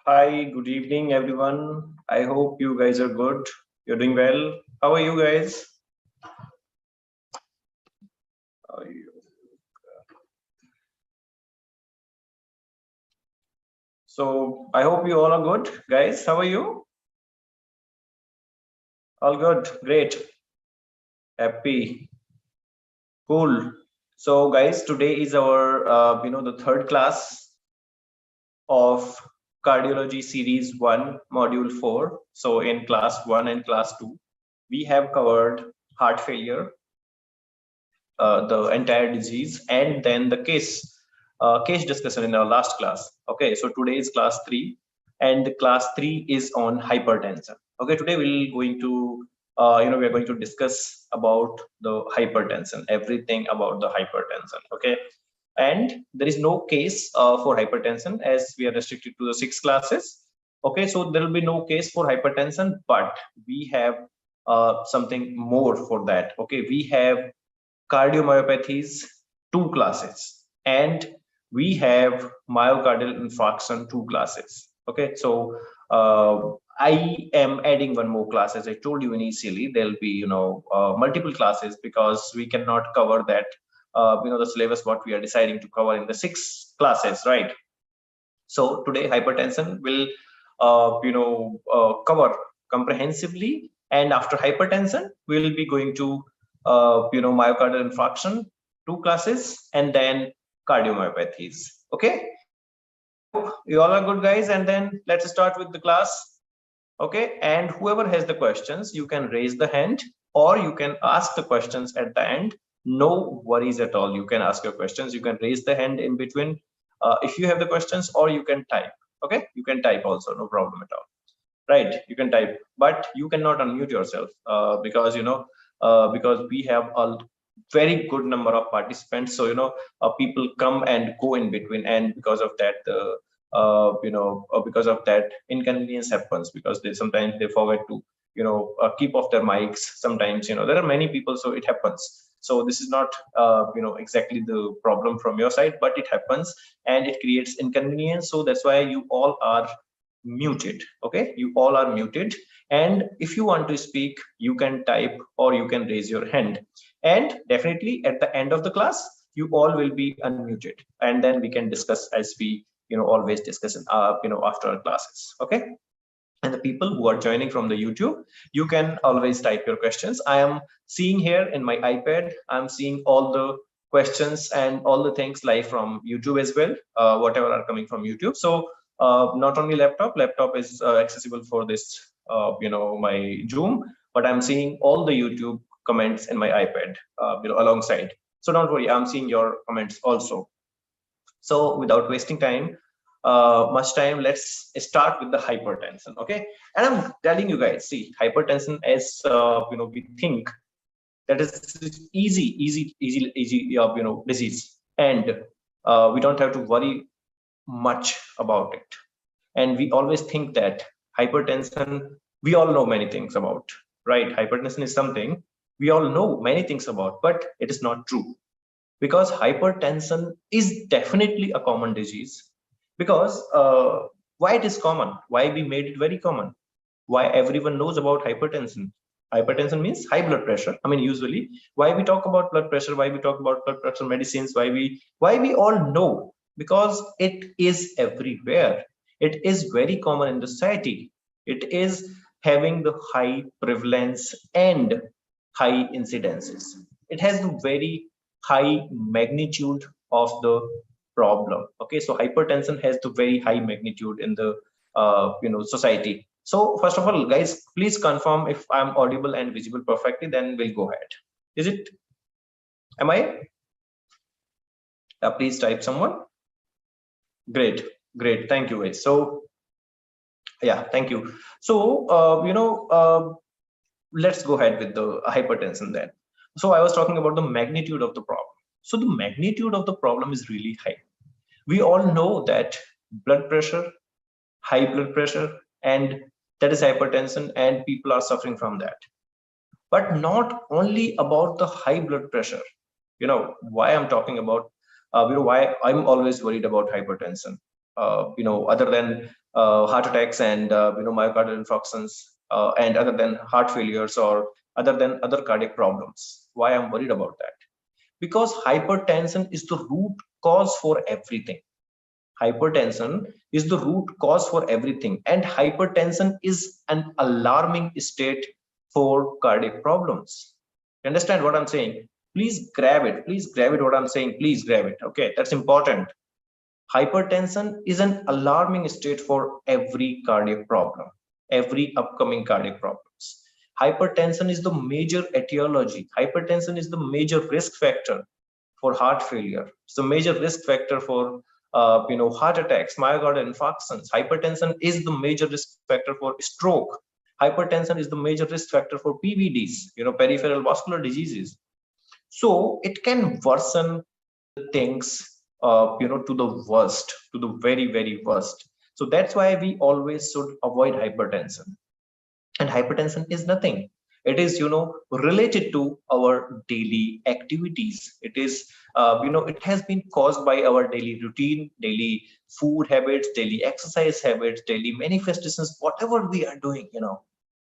Hi, good evening, everyone. I hope you guys are good. You're doing well. How are you guys? How are you? So, I hope you all are good, guys. How are you? All good. Great. Happy. Cool. So, guys, today is our, the third class of Cardiology Series 1, Module 4. So, in class 1 and class 2, we have covered heart failure, the entire disease, and then the case discussion in our last class. Okay, so today is class 3, and the class 3 is on hypertension. Okay, today we're going to we are going to discuss about the hypertension, everything about the hypertension. Okay, and there is no case for hypertension as we are restricted to the 6 classes. Okay, so there will be no case for hypertension, but we have something more for that. Okay, we have cardiomyopathies, 2 classes, and we have myocardial infarction, 2 classes. Okay, so I am adding one more class. As I told you initially, there'll be multiple classes because we cannot cover that the syllabus what we are deciding to cover in the 6 classes, right? So today hypertension will cover comprehensively, and after hypertension we will be going to myocardial infarction, 2 classes, and then cardiomyopathies. Okay, you all are good, guys, and then let's start with the class. Okay, and whoever has the questions, you can raise the hand or you can ask the questions at the end. No worries at all. You can ask your questions, you can raise the hand in between if you have the questions, or you can type. Okay, you can type also, no problem at all. Right, you can type, but you cannot unmute yourself because because we have a very good number of participants, so people come and go in between, and because of that because of that inconvenience happens, because they sometimes they forget to keep off their mics. Sometimes there are many people, so it happens. So this is not exactly the problem from your side, but it happens and it creates inconvenience. So that's why you all are muted. Okay, you all are muted, and if you want to speak, you can type or you can raise your hand, and definitely at the end of the class you all will be unmuted, and then we can discuss as we always discuss in after our classes. Okay, and the people who are joining from the YouTube, you can always type your questions. I am seeing here in my iPad, I'm seeing all the questions and all the things live from YouTube as well, whatever are coming from YouTube. So not only laptop is accessible for this my Zoom, but I'm seeing all the YouTube comments in my iPad alongside. So don't worry, I'm seeing your comments also. So without wasting much time, let's start with the hypertension. Okay, and I'm telling you guys, see, hypertension, as we think that is easy disease, and we don't have to worry much about it. And we always think that hypertension, we all know many things about, right? Hypertension is something we all know many things about, but it is not true, because hypertension is definitely a common disease. Because why it is common, why we made it very common, why everyone knows about hypertension. Hypertension means high blood pressure. I mean, usually why we talk about blood pressure, why we talk about blood pressure medicines, why we all know, because it is everywhere. It is very common in the society. It is having the high prevalence and high incidences. It has the very high magnitude of the problem. Okay, so hypertension has the very high magnitude in the society. So first of all, guys, please confirm if I'm audible and visible perfectly, then we'll go ahead. Is it? Am I? Please type someone. Great, great. Thank you, guys. So yeah, thank you. So let's go ahead with the hypertension then. So I was talking about the magnitude of the problem. So the magnitude of the problem is really high. We all know that blood pressure, high blood pressure, and that is hypertension, and people are suffering from that. But not only about the high blood pressure. Why I'm talking about why I'm always worried about hypertension, other than heart attacks and myocardial infarctions, and other than heart failures or other than other cardiac problems. Why I'm worried about that? Because hypertension is the root cause for everything. Hypertension is the root cause for everything, and hypertension is an alarming state for cardiac problems. You understand what I'm saying? Please grab it. Please grab it. What I'm saying. Please grab it. Okay, that's important. Hypertension is an alarming state for every cardiac problem, every upcoming cardiac problems. Hypertension is the major etiology. Hypertension is the major risk factor for heart failure. It's a major risk factor for heart attacks, myocardial infarctions. Hypertension is the major risk factor for stroke. Hypertension is the major risk factor for PVDs, peripheral vascular diseases. So it can worsen things to the worst, to the very, very worst. So that's why we always should avoid hypertension. And hypertension is nothing. It is related to our daily activities. It is it has been caused by our daily routine, daily food habits, daily exercise habits, daily manifestations, whatever we are doing.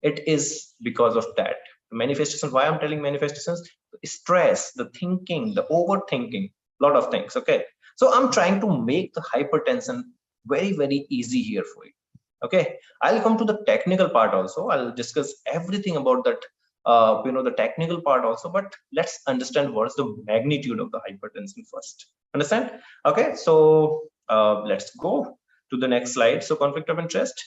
It is because of that manifestation. Why I'm telling manifestations? Stress, the thinking, the overthinking, lot of things. Okay, so I'm trying to make the hypertension very, very easy here for you. Okay, I'll come to the technical part also. I'll discuss everything about that, the technical part also, but let's understand what's the magnitude of the hypertension first. Understand? Okay, so let's go to the next slide. So conflict of interest,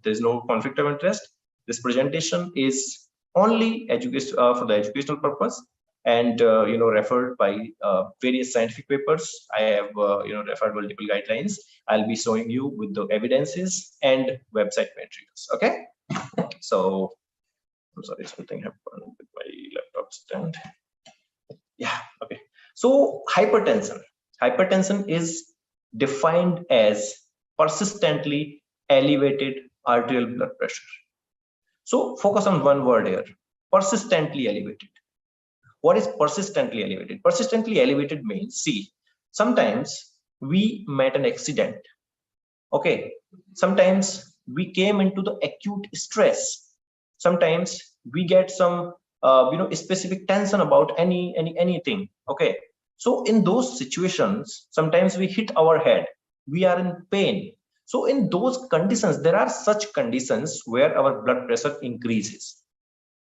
there's no conflict of interest. This presentation is only for the educational purpose, and referred by various scientific papers. I have referred multiple guidelines. I'll be showing you with the evidences and website materials. Okay, so I'm sorry, something happened with my laptop stand. Yeah, okay. So hypertension is defined as persistently elevated arterial blood pressure. So focus on one word here: persistently elevated. What is persistently elevated? Persistently elevated means, see, sometimes we met an accident. Okay, sometimes we came into the acute stress. Sometimes we get some specific tension about anything. Okay, so in those situations, sometimes we hit our head, we are in pain. So in those conditions, there are such conditions where our blood pressure increases.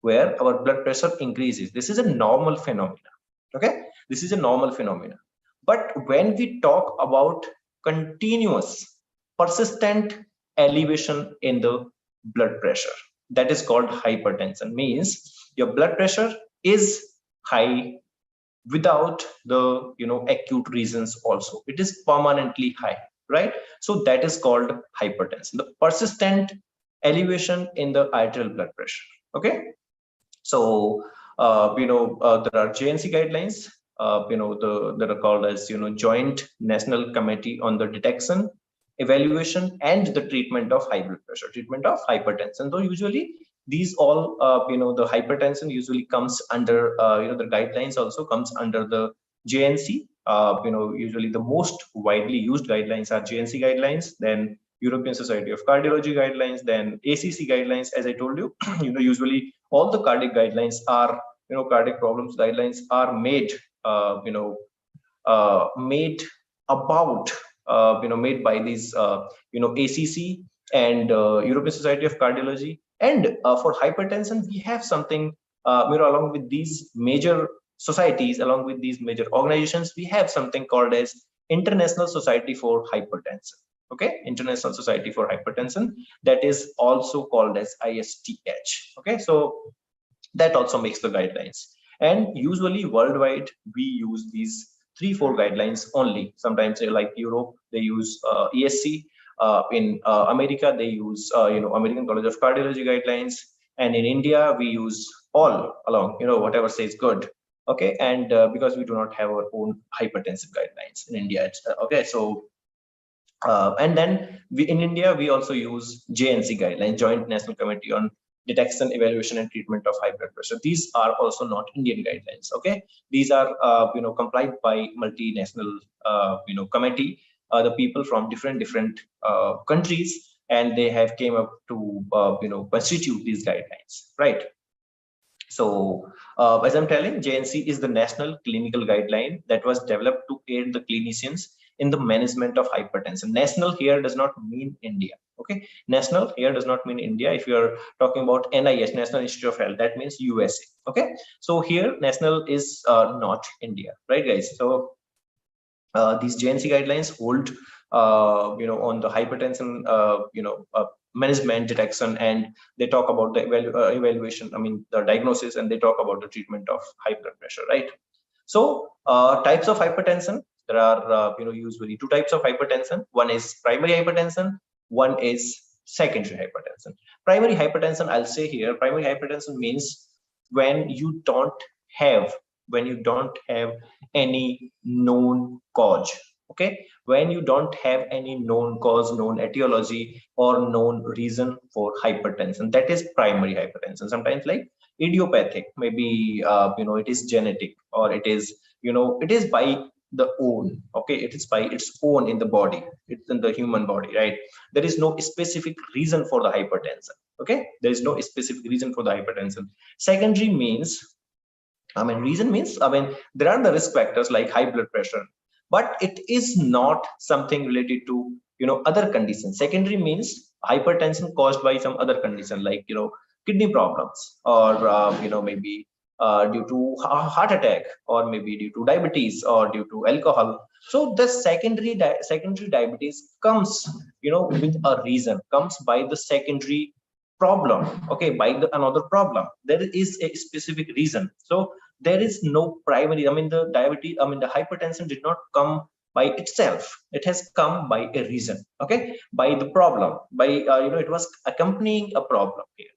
This is a normal phenomena. Okay, this is a normal phenomena. But when we talk about continuous, persistent elevation in the blood pressure, that is called hypertension. Means your blood pressure is high without the acute reasons also. It is permanently high, right? So that is called hypertension, the persistent elevation in the arterial blood pressure. Okay, so there are JNC guidelines, that are called as Joint National Committee on the Detection, Evaluation, and the Treatment of High Blood Pressure, treatment of hypertension. So usually these all the hypertension usually comes under the guidelines also comes under the JNC. Usually the most widely used guidelines are JNC guidelines, then European Society of Cardiology guidelines, then ACC guidelines. As I told you, usually all the cardiac guidelines are, cardiac problems guidelines are made, made about, made by these, ACC and European Society of Cardiology. And for hypertension, we have something, along with these major societies, along with these major organizations, we have something called as International Society for Hypertension. Okay, International Society for Hypertension, that is also called as ISTH. Okay, so that also makes the guidelines. And usually worldwide, we use these 3-4 guidelines only. Sometimes like Europe, they use ESC. In America, they use American College of Cardiology guidelines. And in India, we use all along, whatever says good. Okay, and because we do not have our own hypertensive guidelines in India. Okay, so and then in India, we also use JNC guidelines, Joint National Committee on Detection, Evaluation, and Treatment of High Blood Pressure. These are also not Indian guidelines. Okay, these are complied by multinational committee, the people from different countries. and they have came up to constitute these guidelines, right? So as I'm telling, JNC is the national clinical guideline that was developed to aid the clinicians in the management of hypertension. National here does not mean India. Okay, national here does not mean India. If you are talking about NIH, National Institute of Health, that means USA. Okay, so here national is not India, right, guys? So these JNC guidelines hold, on the hypertension, management, detection, and they talk about the evaluation. I mean, the diagnosis, and they talk about the treatment of high blood pressure, right? So types of hypertension. There are, usually two types of hypertension. One is primary hypertension. One is secondary hypertension. Primary hypertension, I'll say here, primary hypertension means when you don't have any known cause. Okay, when you don't have any known cause, known etiology, or known reason for hypertension, that is primary hypertension. Sometimes like idiopathic, maybe it is genetic, or it is it is by the own. Okay, it is by its own in the body, it's in the human body, right? There is no specific reason for the hypertension. Okay, there is no specific reason for the hypertension. Secondary means, reason means, there are the risk factors like high blood pressure, but it is not something related to, other conditions. Secondary means hypertension caused by some other condition, like, kidney problems, or, maybe due to heart attack, or maybe due to diabetes, or due to alcohol. So the secondary diabetes comes, with a reason, comes by the secondary problem. Okay, by the another problem, there is a specific reason. So there is no primary, the hypertension did not come by itself, it has come by a reason. Okay, by the problem, by it was accompanying a problem here.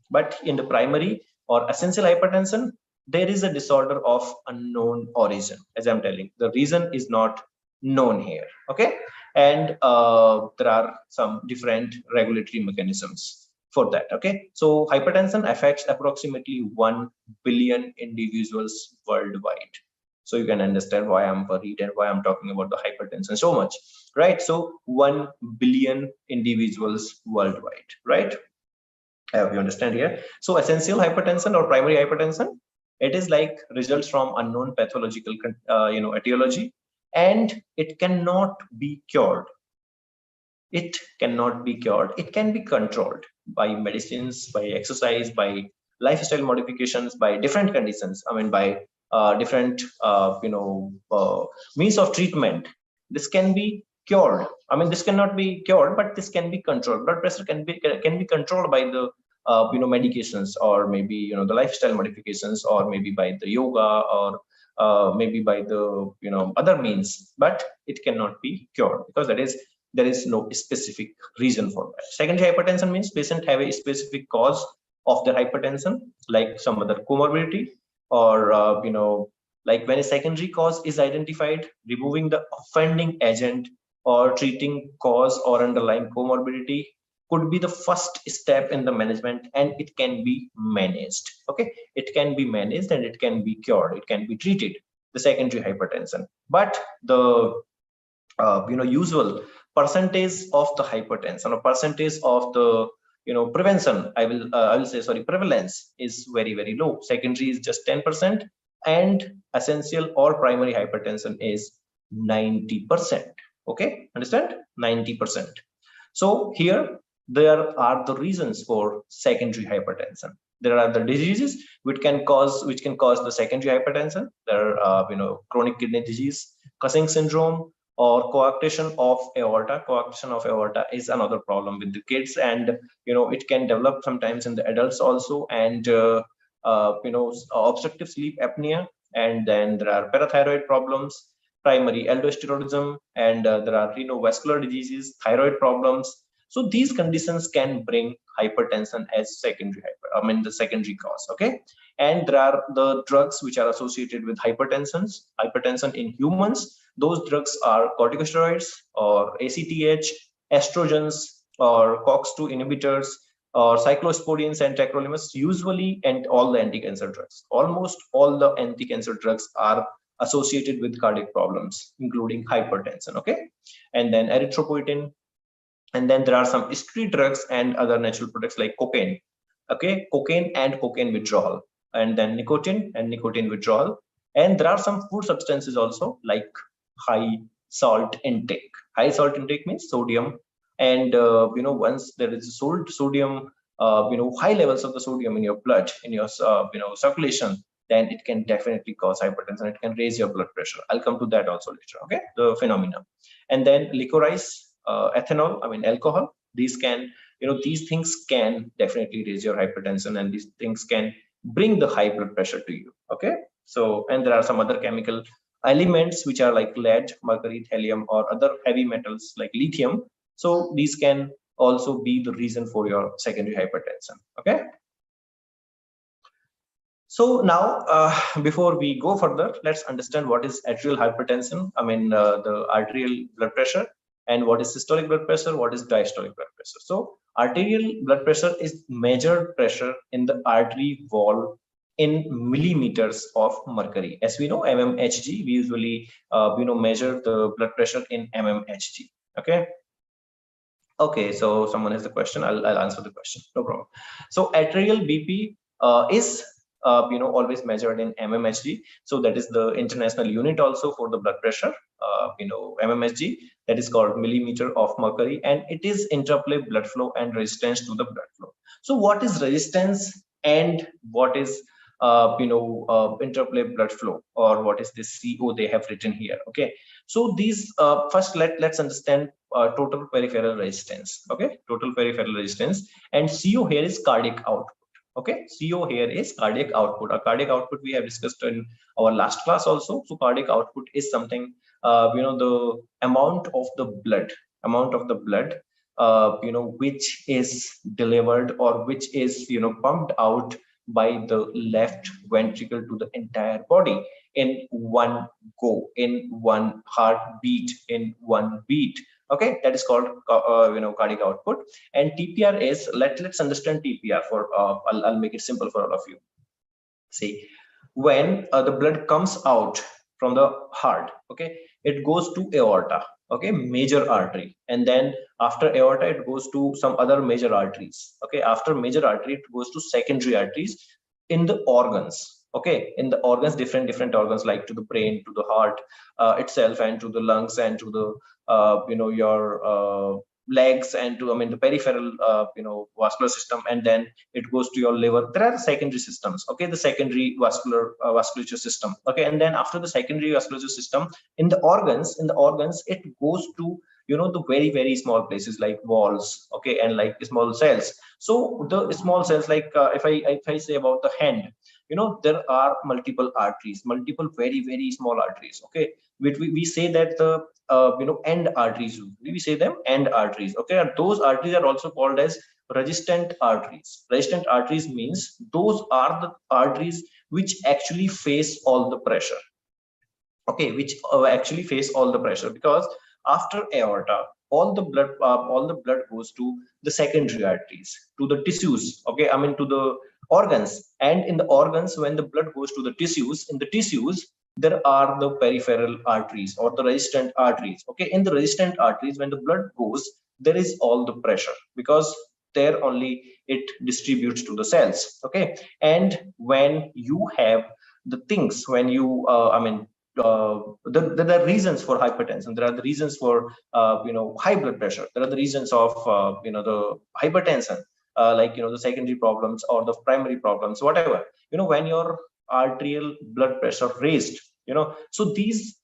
But in the primary or essential hypertension, there is a disorder of unknown origin. As I'm telling, the reason is not known here. Okay, and there are some different regulatory mechanisms for that. Okay, so hypertension affects approximately 1 billion individuals worldwide. So you can understand why I'm worried and why I'm talking about the hypertension so much, right? So 1 billion individuals worldwide, right? I hope you understand here. So essential hypertension or primary hypertension, it is like results from unknown pathological etiology, and it cannot be cured. It cannot be cured. It can be controlled by medicines, by exercise, by lifestyle modifications, by different conditions. By different means of treatment. This can be cured. This cannot be cured, but this can be controlled. Blood pressure can be controlled by the medications, or maybe the lifestyle modifications, or maybe by the yoga, or maybe by the other means, but it cannot be cured because there is no specific reason for that. Secondary hypertension means patient have a specific cause of their hypertension, like some other comorbidity, or like when a secondary cause is identified, removing the offending agent or treating cause or underlying comorbidity could be the first step in the management, and it can be managed. Okay, it can be managed and it can be cured, it can be treated, the secondary hypertension. But the usual percentage of the hypertension, or percentage of the prevention, I will say, sorry, prevalence is very, very low. Secondary is just 10%, and essential or primary hypertension is 90%. Okay, understand? 90%. So here there are the reasons for secondary hypertension. There are the diseases which can cause the secondary hypertension. There are chronic kidney disease, Cushing syndrome, or coarctation of aorta. Coarctation of aorta is another problem with the kids, and it can develop sometimes in the adults also. And obstructive sleep apnea, and then there are parathyroid problems, primary aldosteronism, and there are renovascular diseases, thyroid problems. So these conditions can bring hypertension as secondary the secondary cause. Okay, and there are the drugs which are associated with hypertension in humans. Those drugs are corticosteroids, or ACTH, estrogens, or COX-2 inhibitors, or cyclosporines and tacrolimus. Usually, and all the anti-cancer drugs, almost all the anti-cancer drugs are associated with cardiac problems, including hypertension. Okay, and then erythropoietin, And then there are some street drugs and other natural products like cocaine. Okay, cocaine and cocaine withdrawal, and then nicotine and nicotine withdrawal. And there are some food substances also like high salt intake. High salt intake means sodium, and once there is sodium, high levels of the sodium in your blood, in your circulation, then it can definitely cause hypertension. It can raise your blood pressure. I'll come to that also later. Okay, the phenomena. And then licorice, ethanol, I mean alcohol. These can, these things can definitely raise your hypertension, and these things can bring the high blood pressure to you. Okay, so, and there are some other chemical elements which are like lead, mercury, thallium, or other heavy metals like lithium. So these can also be the reason for your secondary hypertension. Okay, so now before we go further, let's understand what is arterial hypertension, I mean the arterial blood pressure, and what is systolic blood pressure, what is diastolic blood pressure. So arterial blood pressure is measured pressure in the artery wall in millimeters of mercury. As we know, mmHg, we usually measure the blood pressure in mmHg. Okay. Okay, so someone has a question. I'll answer the question. No problem. So arterial BP is always measured in mmHg. So that is the international unit also for the blood pressure. mmHg, that is called millimeter of mercury, and it is interplay blood flow and resistance to the blood flow. So what is resistance and what is interplay blood flow, or what is this CO they have written here? Okay, so these first let's understand total peripheral resistance. Okay, total peripheral resistance, and CO here is cardiac output. Okay, CO here is cardiac output. A cardiac output we have discussed in our last class also. So cardiac output is something the amount of the blood which is delivered, or which is pumped out by the left ventricle to the entire body in one go, in one heartbeat, in one beat. Okay, that is called cardiac output. And TPR is, let's understand TPR for I'll make it simple for all of you. See, when the blood comes out from the heart, okay, it goes to aorta, okay, major artery, and then after aorta it goes to some other major arteries. Okay, after major artery it goes to secondary arteries in the organs. Okay, in the organs, different organs, like to the brain, to the heart itself, and to the lungs, and to the your legs, and to the peripheral vascular system, and then it goes to your liver. There are secondary systems. Okay, the secondary vasculature system. Okay, and then after the secondary vasculature system, in the organs, it goes to the very small places like walls. Okay, and like small cells. So the small cells, like if I say about the hand, there are multiple arteries, multiple very small arteries. Okay, we say that the end arteries, we say them end arteries. Okay, and those arteries are also called as resistant arteries. Resistant arteries means those are the arteries which actually face all the pressure. Okay, which actually face all the pressure, because after aorta all the blood goes to the secondary arteries, to the tissues. Okay, to the organs, and in the organs, when the blood goes to the tissues, in the tissues there are the peripheral arteries or the resistant arteries. Okay, in the resistant arteries, when the blood goes, there is all the pressure, because there only it distributes to the cells. Okay, and when you have the things, when you there are reasons for hypertension, there are the reasons for high blood pressure, there are the reasons of the hypertension, like the secondary problems or the primary problems, whatever, when your arterial blood pressure raised, so these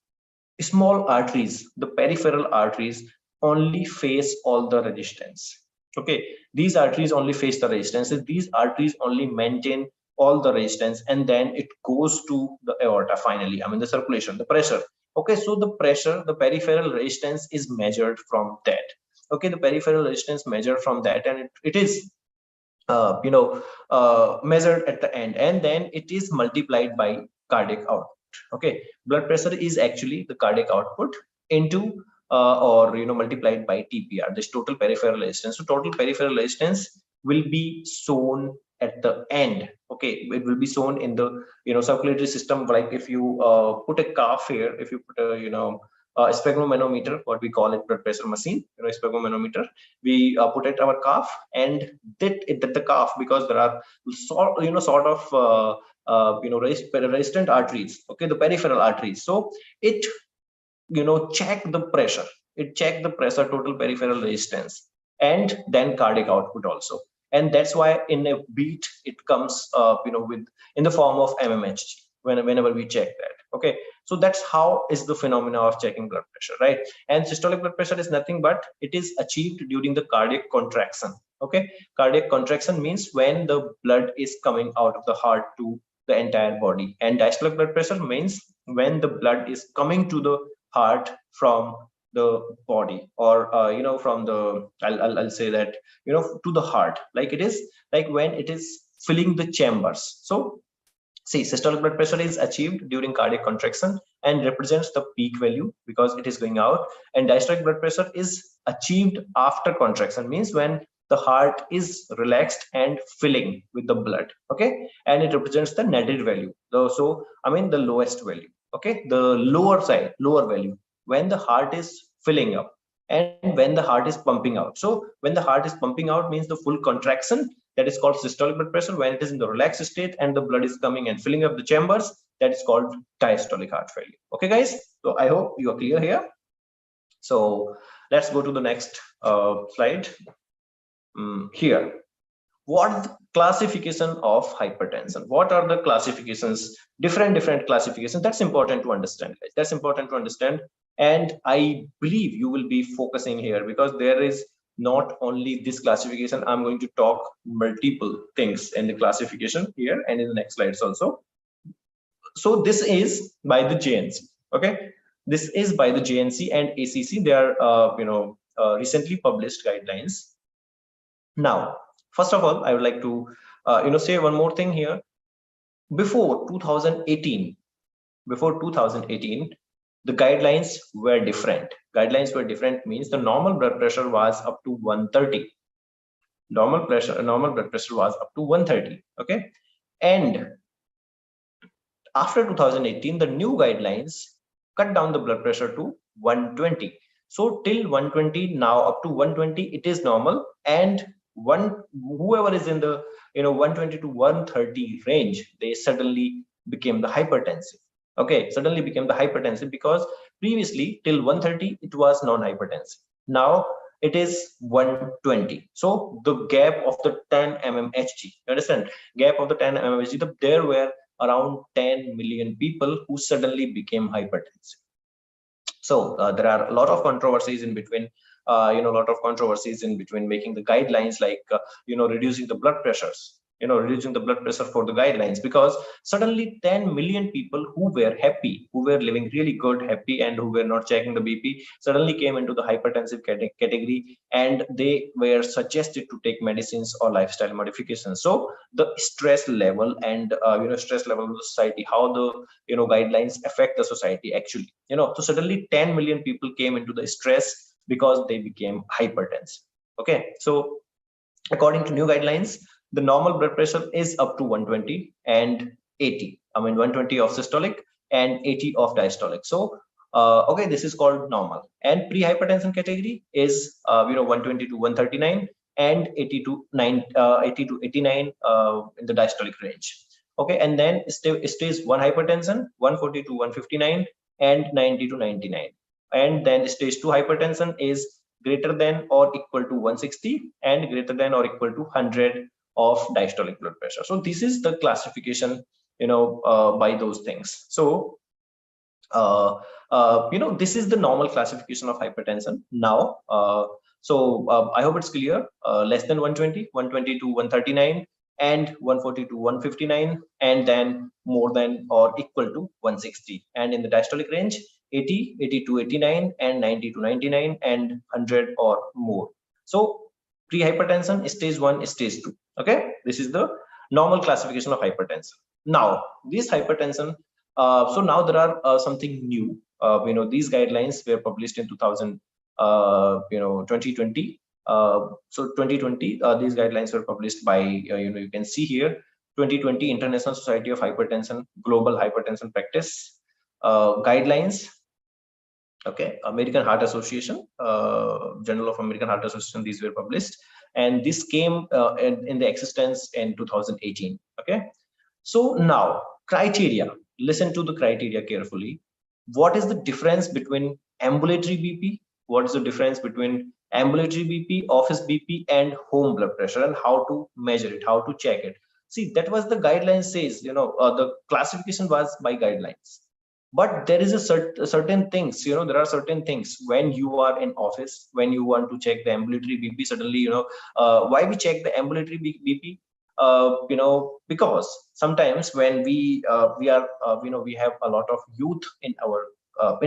small arteries, the peripheral arteries, only face all the resistance. Okay, these arteries only face the resistance, these arteries only maintain all the resistance, and then it goes to the aorta finally, the circulation, the pressure. Okay, so the pressure, the peripheral resistance is measured from that. Okay, the peripheral resistance measured from that, and it is measured at the end, and then it is multiplied by cardiac output. Okay, blood pressure is actually the cardiac output into or multiplied by TPR, this total peripheral resistance. So total peripheral resistance will be shown at the end. Okay, it will be shown in the circulatory system. Like if you put a calf here, if you put a sphygmomanometer, what we call it, blood pressure machine, sphygmomanometer. We put it our calf, and that the calf, because there are sort of resistant arteries, okay, the peripheral arteries. So it check the pressure, total peripheral resistance, and then cardiac output also. And that's why in a beat it comes with in the form of mmHg whenever we check that. Okay, so that's how is the phenomena of checking blood pressure, right? And systolic blood pressure is nothing but it is achieved during the cardiac contraction. Okay, cardiac contraction means when the blood is coming out of the heart to the entire body, and diastolic blood pressure means when the blood is coming to the heart from the body, or from the I'll say that to the heart, like it is like when it is filling the chambers. So see, systolic blood pressure is achieved during cardiac contraction and represents the peak value because it is going out, and diastolic blood pressure is achieved after contraction, means when the heart is relaxed and filling with the blood. Okay, and it represents the nadir value, so I mean the lowest value. Okay, the lower value when the heart is filling up and when the heart is pumping out. So when the heart is pumping out means the full contraction, that is called systolic blood pressure. When it is in the relaxed state and the blood is coming and filling up the chambers, that is called diastolic heart failure. Okay guys, so I hope you are clear here. So let's go to the next slide. Here, what the classification of hypertension? What are the classifications? Different classifications. That's important to understand, guys. That's important to understand. And I believe you will be focusing here because there is not only this classification. I'm going to talk multiple things in the classification here and in the next slides also. So this is by the JNC. Okay, this is by the JNC and ACC. They are recently published guidelines. Now, first of all, I would like to say one more thing here. Before 2018, the guidelines were different. Guidelines were different means the normal blood pressure was up to 130. Normal blood pressure was up to 130. Okay, and after 2018, the new guidelines cut down the blood pressure to 120. So till 120, now up to 120, it is normal, and whoever is in the 120 to 130 range, they suddenly became the hypertensive. Okay, suddenly became the hypertensive because previously till 130 it was non-hypertensive. Now it is 120. So the gap of the 10 mmHg, you understand? Gap of the 10 mmHg, there were around 10 million people who suddenly became hypertensive. So there are a lot of controversies in between. Making the guidelines like reducing the blood pressures, reducing the blood pressure for the guidelines, because suddenly 10 million people who were happy, who were living really good, happy, and who were not checking the BP, suddenly came into the hypertensive category, and they were suggested to take medicines or lifestyle modifications. So the stress level and stress level of the society, how the guidelines affect the society actually, so suddenly 10 million people came into the stress because they became hypertensive. Okay, so according to new guidelines, the normal blood pressure is up to 120 and 80. I mean 120 of systolic and 80 of diastolic. So okay, this is called normal. And pre-hypertension category is 120 to 139 and 80 to 89 in the diastolic range. Okay, and then stage 1 hypertension 140 to 159 and 90 to 99. And then stage 2 hypertension is greater than or equal to 160 and greater than or equal to 100 of diastolic blood pressure. So this is the classification by those things. So this is the normal classification of hypertension. Now I hope it's clear. Less than 120, 120 to 139 and 140 to 159, and then more than or equal to 160, and in the diastolic range 80, 80 to 89 and 90 to 99 and 100 or more. So pre-hypertension, stage 1, stage 2. Okay, this is the normal classification of hypertension. Now this hypertension, so now there are something new. These guidelines were published in 2020. So 2020, these guidelines were published by you can see here 2020 International Society of Hypertension Global Hypertension Practice guidelines. Okay, American Heart Association, Journal of American Heart Association, these were published, and this came in the existence in 2018. Okay, so now criteria, listen to the criteria carefully. What is the difference between ambulatory BP? What is the difference between ambulatory BP, office BP, and home blood pressure, and how to measure it, how to check it? See, that was the guidelines says, the classification was by guidelines. But there is a certain things, there are certain things when you are in office, when you want to check the ambulatory BP, suddenly, why we check the ambulatory BP? Because sometimes when we are, we have a lot of youth in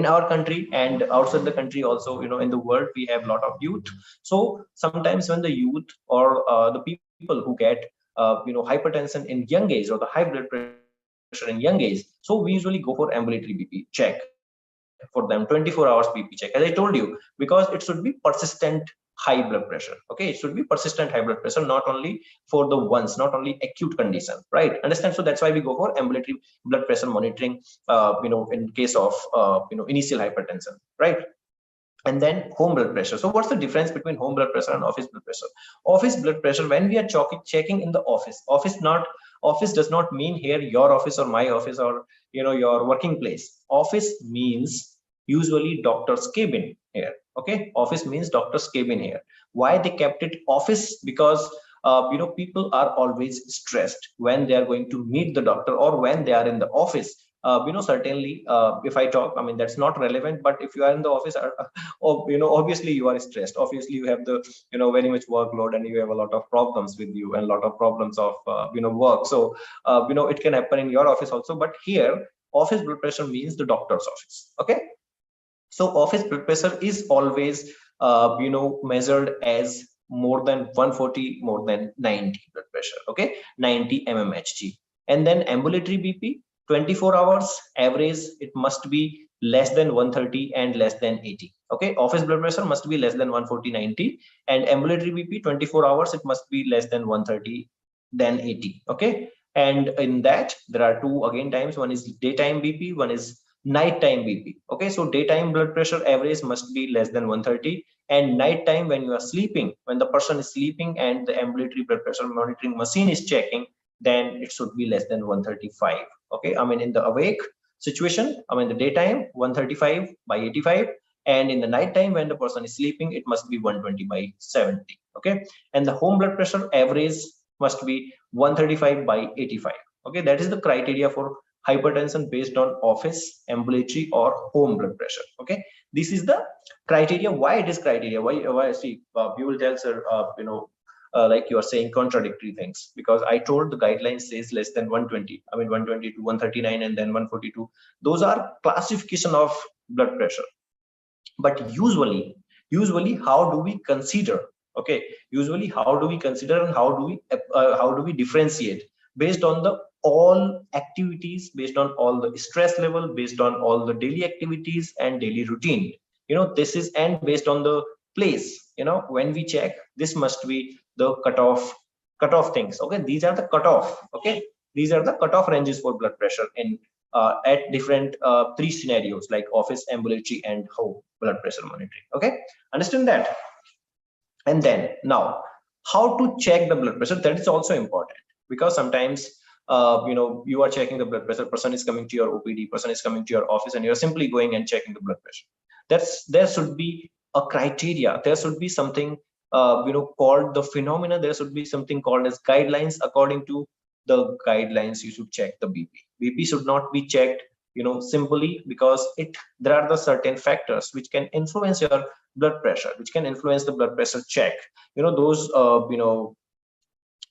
our country and outside the country also, in the world we have a lot of youth. So sometimes when the youth or the people who get hypertension in young age, or the high blood pressure in young age, so we usually go for ambulatory BP check for them, 24 hours BP check, as I told you, because it should be persistent high blood pressure. Okay, it should be persistent high blood pressure, not only for the once, not only acute condition, right? Understand? So that's why we go for ambulatory blood pressure monitoring, in case of initial hypertension, right? And then home blood pressure. So what's the difference between home blood pressure and office blood pressure? Office blood pressure, when we are checking in the office does not mean here your office or my office, or your working place. Office means usually doctor's cabin here. Okay, office means doctor's cabin here. Why they kept it office? Because people are always stressed when they are going to meet the doctor or when they are in the office. Certainly, if I talk, I mean, that's not relevant, but if you are in the office, obviously you are stressed. Obviously you have the, very much workload, and you have a lot of problems with you and a lot of problems of, work. So, it can happen in your office also, but here, office blood pressure means the doctor's office. Okay. So office blood pressure is always, measured as more than 140, more than 90 blood pressure. Okay, 90 mmHg. And then ambulatory BP, 24 hours average, it must be less than 130 and less than 80. Okay, office blood pressure must be less than 140, 90, and ambulatory BP 24 hours, it must be less than 130, then 80. Okay, and in that there are two again times. One is daytime BP, one is nighttime BP. Okay, so daytime blood pressure average must be less than 130, and nighttime, when you are sleeping, when the person is sleeping and the ambulatory blood pressure monitoring machine is checking, then it should be less than 135. Okay, I mean, in the awake situation, I mean the daytime 135 by 85, and in the nighttime when the person is sleeping, it must be 120 by 70. Okay, and the home blood pressure average must be 135 by 85. Okay, that is the criteria for hypertension based on office, ambulatory, or home blood pressure. Okay, this is the criteria. Why it is criteria? Why see, you will tell, sir, like you are saying contradictory things, because I told the guidelines says less than 120. I mean 120 to 139 and then 142. Those are classification of blood pressure. But usually how do we consider? Okay, usually how do we consider, and how do we differentiate based on the all activities, based on all the stress level, based on all the daily activities and daily routine. This is, and based on the place, when we check, this must be the cutoff things. Okay, these are the cutoff. Okay, these are the cutoff ranges for blood pressure in at different three scenarios, like office, ambulatory, and home blood pressure monitoring. Okay, understand that? And then now, how to check the blood pressure, that is also important, because sometimes you are checking the blood pressure, person is coming to your OPD, person is coming to your office, and you're simply going and checking the blood pressure. There should be a criteria, there should be something called the phenomena, there should be something called as guidelines. According to the guidelines, you should check the BP should not be checked simply, because there are the certain factors which can influence your blood pressure, which can influence the blood pressure check. Those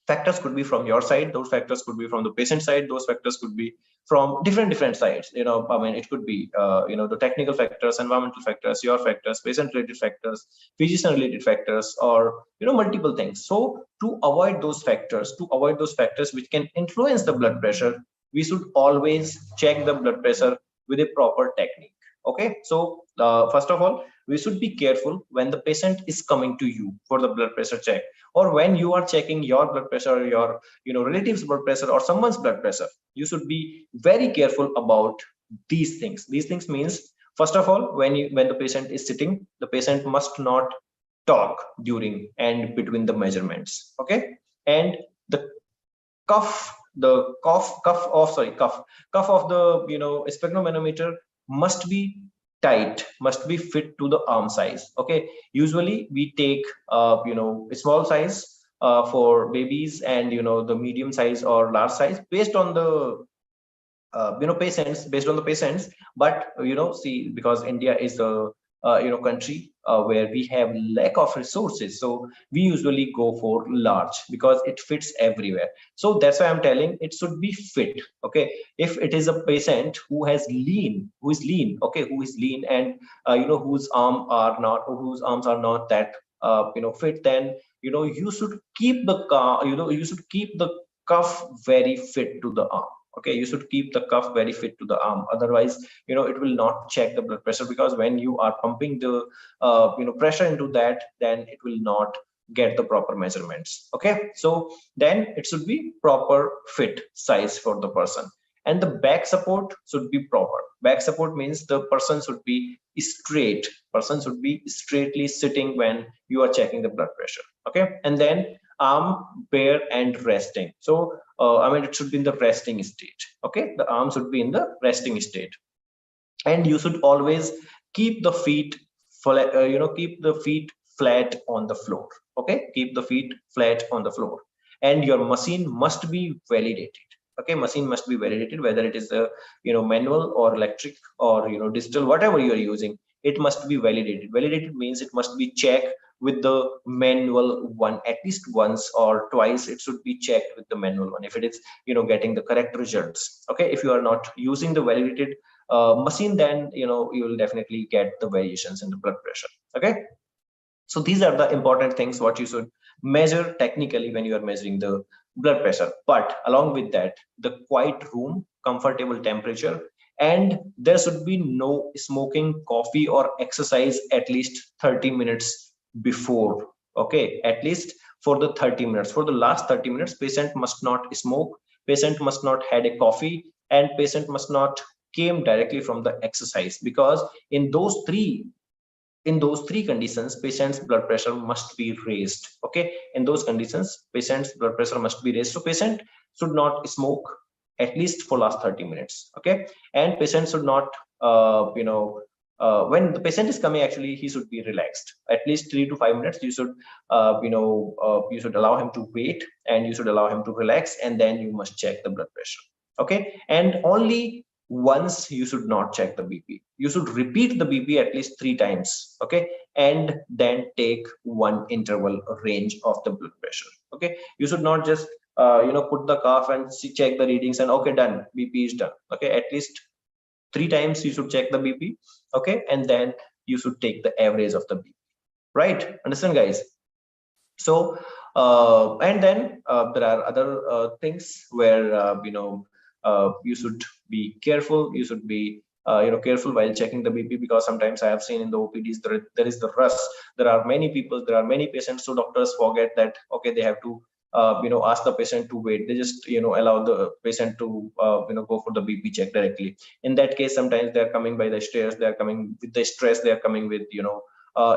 factors could be from your side, those factors could be from the patient side, those factors could be from different sides. I mean, it could be the technical factors, environmental factors, your factors, patient related factors, physician related factors, or multiple things. So to avoid those factors, which can influence the blood pressure, we should always check the blood pressure with a proper technique. Okay, so first of all, we should be careful when the patient is coming to you for the blood pressure check, or when you are checking your blood pressure, or your relatives blood pressure, or someone's blood pressure. You should be very careful about these things. These things means, First of all, when the patient is sitting, the patient must not talk during and between the measurements. Okay, and the cuff of the sphygmomanometer must be tight, must be fit to the arm size. Okay, usually we take a small size for babies, and the medium size or large size based on the patients, based on the patients. But see, because India is a country where we have lack of resources, so we usually go for large because it fits everywhere. So that's why I'm telling it should be fit. Okay, if it is a patient who is lean, okay, who is lean, and whose whose arms are not that fit, then you should keep the cuff very fit to the arm. Okay, you should keep the cuff very fit to the arm, otherwise it will not check the blood pressure, because when you are pumping the pressure into that, then it will not get the proper measurements. Okay, so then it should be proper fit size for the person. And the back support should be proper. Back support means the person should be straight, straightly sitting when you are checking the blood pressure. Okay, and then arm bare and resting. So it should be in the resting state. Okay, the arm should be in the resting state, and you should always keep the feet flat, keep the feet flat on the floor. Okay, keep the feet flat on the floor, and your machine must be validated. Okay, machine must be validated, whether it is a manual or electric or digital, whatever you are using, it must be validated. Validated means it must be checked with the manual one at least once or twice. It should be checked with the manual one if it is getting the correct results. Okay, if you are not using the validated machine, then you will definitely get the variations in the blood pressure. Okay, so these are the important things what you should measure technically when you are measuring the blood pressure. But along with that, the quiet room, comfortable temperature, and there should be no smoking, coffee, or exercise at least 30 minutes before. Okay, at least for the 30 minutes. For the last 30 minutes, patient must not smoke, patient must not had a coffee, and patient must not came directly from the exercise, because in those three conditions, patient's blood pressure must be raised. Okay, in those conditions, patient's blood pressure must be raised. So patient should not smoke at least for last 30 minutes. Okay, and patient should not when the patient is coming, actually he should be relaxed at least 3 to 5 minutes. You should you should allow him to wait, and you should allow him to relax, and then you must check the blood pressure. Okay, and only once you should not check the BP. You should repeat the BP at least 3 times. Okay, and then take one interval range of the blood pressure. Okay, you should not just put the cuff and check the readings and okay, done, BP is done. Okay, at least 3 times you should check the BP. Okay, and then you should take the average of the BP. Right? Understand, guys? So and then there are other things where you should be careful. You should be careful while checking the BP, because sometimes I have seen in the OPDs there is the rush. There are many people, there are many patients, so doctors forget that okay, they have to ask the patient to wait. They just allow the patient to go for the BP check directly. In that case, sometimes they are coming by the stairs, they are coming with the stress, they are coming with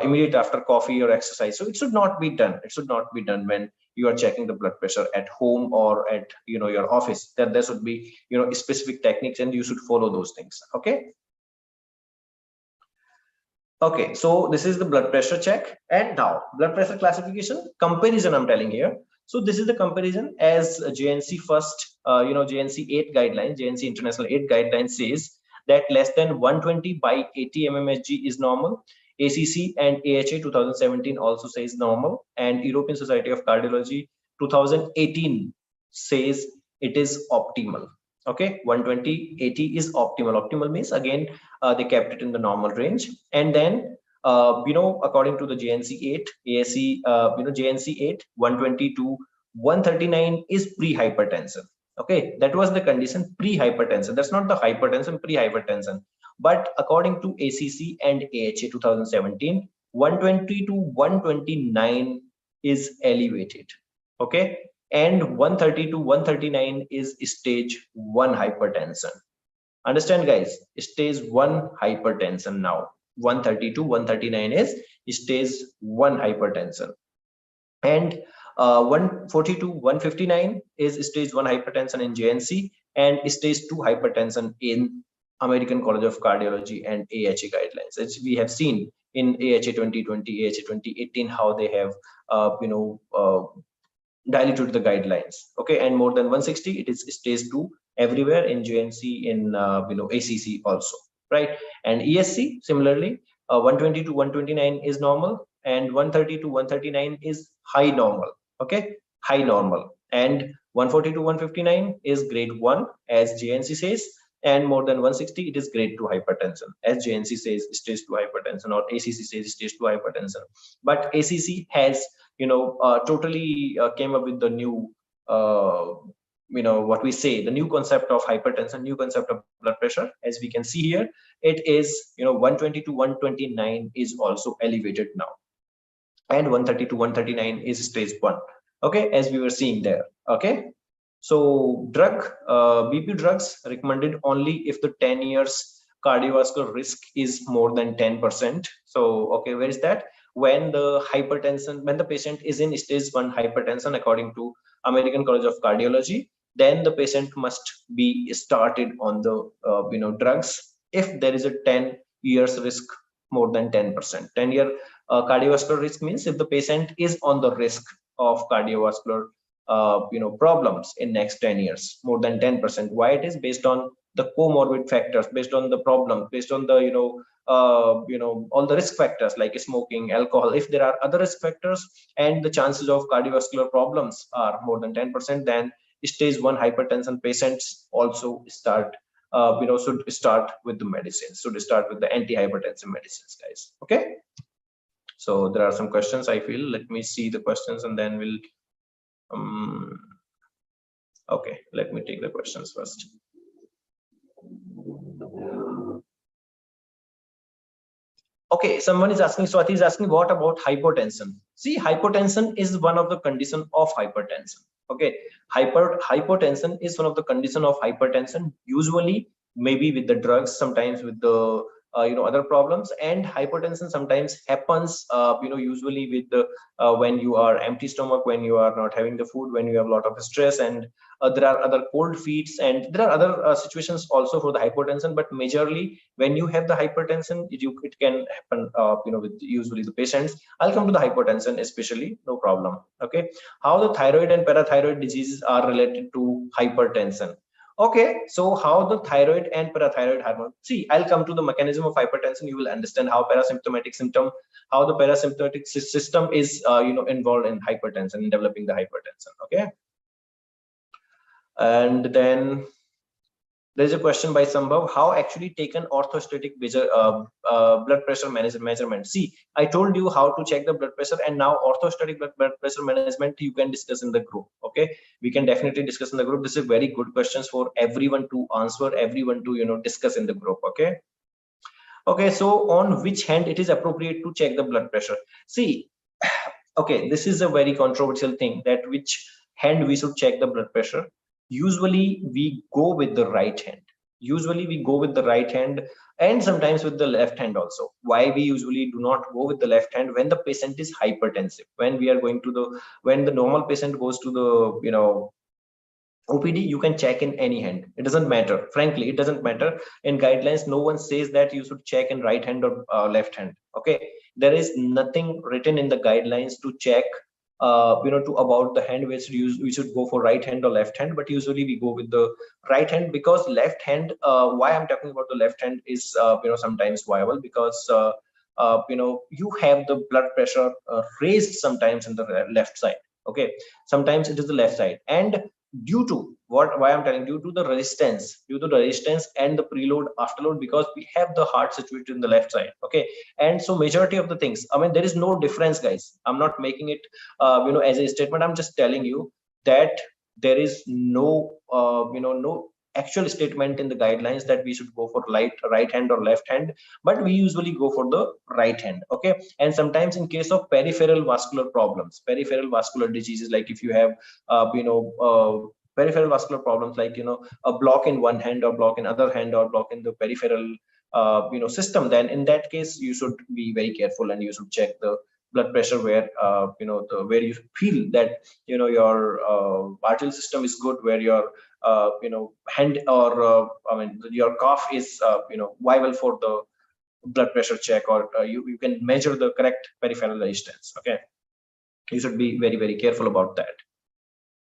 immediate after coffee or exercise. So it should not be done. It should not be done when you are checking the blood pressure at home or at your office. That there should be specific techniques, and you should follow those things. Okay. Okay, so this is the blood pressure check, and now blood pressure classification comparison I'm telling here. So this is the comparison as JNC first, JNC 8 guidelines, JNC International 8 guidelines says that less than 120 by 80 mmHg is normal. ACC and AHA 2017 also says normal, and European Society of Cardiology 2018 says it is optimal. Okay, 120, 80 is optimal. Optimal means again they kept it in the normal range. And then according to the JNC 8, ASC, JNC 8, 120 to 139 is pre-hypertension. Okay, that was the condition, pre-hypertension. That's not the hypertension, pre-hypertension. But according to ACC and AHA 2017, 120 to 129 is elevated. Okay, and 130 to 139 is stage 1 hypertension. Understand, guys? Stage 1 hypertension now. 132, 139 is stage 1 hypertension. And 142, 159 is stage 1 hypertension in JNC, and stage 2 hypertension in American College of Cardiology and AHA guidelines. As we have seen in AHA 2020, AHA 2018, how they have diluted the guidelines. Okay, and more than 160, it is stage 2 everywhere in JNC, in ACC also, right? And ESC similarly, 120 to 129 is normal, and 130 to 139 is high normal. Okay, high normal. And 140 to 159 is grade 1 as JNC says, and more than 160 it is grade 2 hypertension as JNC says stage 2 hypertension, or ACC says stage 2 hypertension. But ACC has totally came up with the new what we say, the new concept of hypertension, new concept of blood pressure. As we can see here, it is 120 to 129 is also elevated now, and 130 to 139 is stage 1. Okay, as we were seeing there. Okay, so BP drugs recommended only if the 10 years cardiovascular risk is more than 10%. So okay, where is that? When the patient is in stage 1 hypertension according to American College of Cardiology, then the patient must be started on the drugs if there is a 10 years risk more than 10%. 10-year cardiovascular risk means if the patient is on the risk of cardiovascular problems in next 10 years more than 10%. Why? It is based on the comorbid factors, based on the problem, based on the all the risk factors like smoking, alcohol. If there are other risk factors and the chances of cardiovascular problems are more than 10%, then stage 1 hypertension patients also start should start with the medicines, should start with the antihypertensive medicines, guys. Okay, so there are some questions, I feel. Let me see the questions and then we'll okay, let me take the questions first. Okay, someone is asking, Swati is asking, what about hypotension? See, hypotension is one of the condition of hypertension. Okay, hypotension is one of the condition of hypertension, usually maybe with the drugs, sometimes with the other problems. And hypertension sometimes happens usually with the when you are empty stomach, when you are not having the food, when you have a lot of stress, and there are other cold feet, and there are other situations also for the hypertension. But majorly when you have the hypertension, it can happen with usually the patients. I'll come to the hypertension especially, no problem. Okay, how the thyroid and parathyroid diseases are related to hypertension. Okay, so how the thyroid and parathyroid hormone. See, I'll come to the mechanism of hypertension. You will understand how parasympathetic symptom, how the parasympathetic system is involved in hypertension, in developing the hypertension. Okay, and then there's a question by Sambhav, how actually take an orthostatic blood pressure measurement. See, I told you how to check the blood pressure, and now orthostatic blood pressure management you can discuss in the group. Okay, we can definitely discuss in the group. This is very good questions for everyone to answer, everyone to discuss in the group. Okay, okay, so on which hand it is appropriate to check the blood pressure? See, okay, this is a very controversial thing, that which hand we should check the blood pressure. Usually we go with the right hand. Usually we go with the right hand, and sometimes with the left hand also. Why we usually do not go with the left hand? When the patient is hypertensive, when we are going to when the normal patient goes to the OPD, you can check in any hand. It doesn't matter. Frankly, it doesn't matter. In guidelines, no one says that you should check in right hand or left hand. Okay, there is nothing written in the guidelines to check to about the hand which we should go for right hand or left hand. But usually we go with the right hand, because left hand, why I'm talking about the left hand is sometimes viable, because you have the blood pressure raised sometimes in the left side. Okay, sometimes it is the left side, and due to why I'm telling, due to the resistance and the preload afterload, because we have the heart situated in the left side. Okay, and so majority of the things, I mean, there is no difference, guys. I'm not making it as a statement. I'm just telling you that there is no no actual statement in the guidelines that we should go for right hand or left hand, but we usually go for the right hand. Okay, and sometimes in case of peripheral vascular problems, peripheral vascular diseases, like if you have peripheral vascular problems like, you know, a block in one hand or block in other hand or block in the peripheral you know, system, then in that case you should be very careful and you should check the blood pressure where you know, where you feel that, you know, your arterial system is good, where your you know, hand or I mean your cough is you know, viable for the blood pressure check, or you can measure the correct peripheral resistance. Okay, you should be very, very careful about that.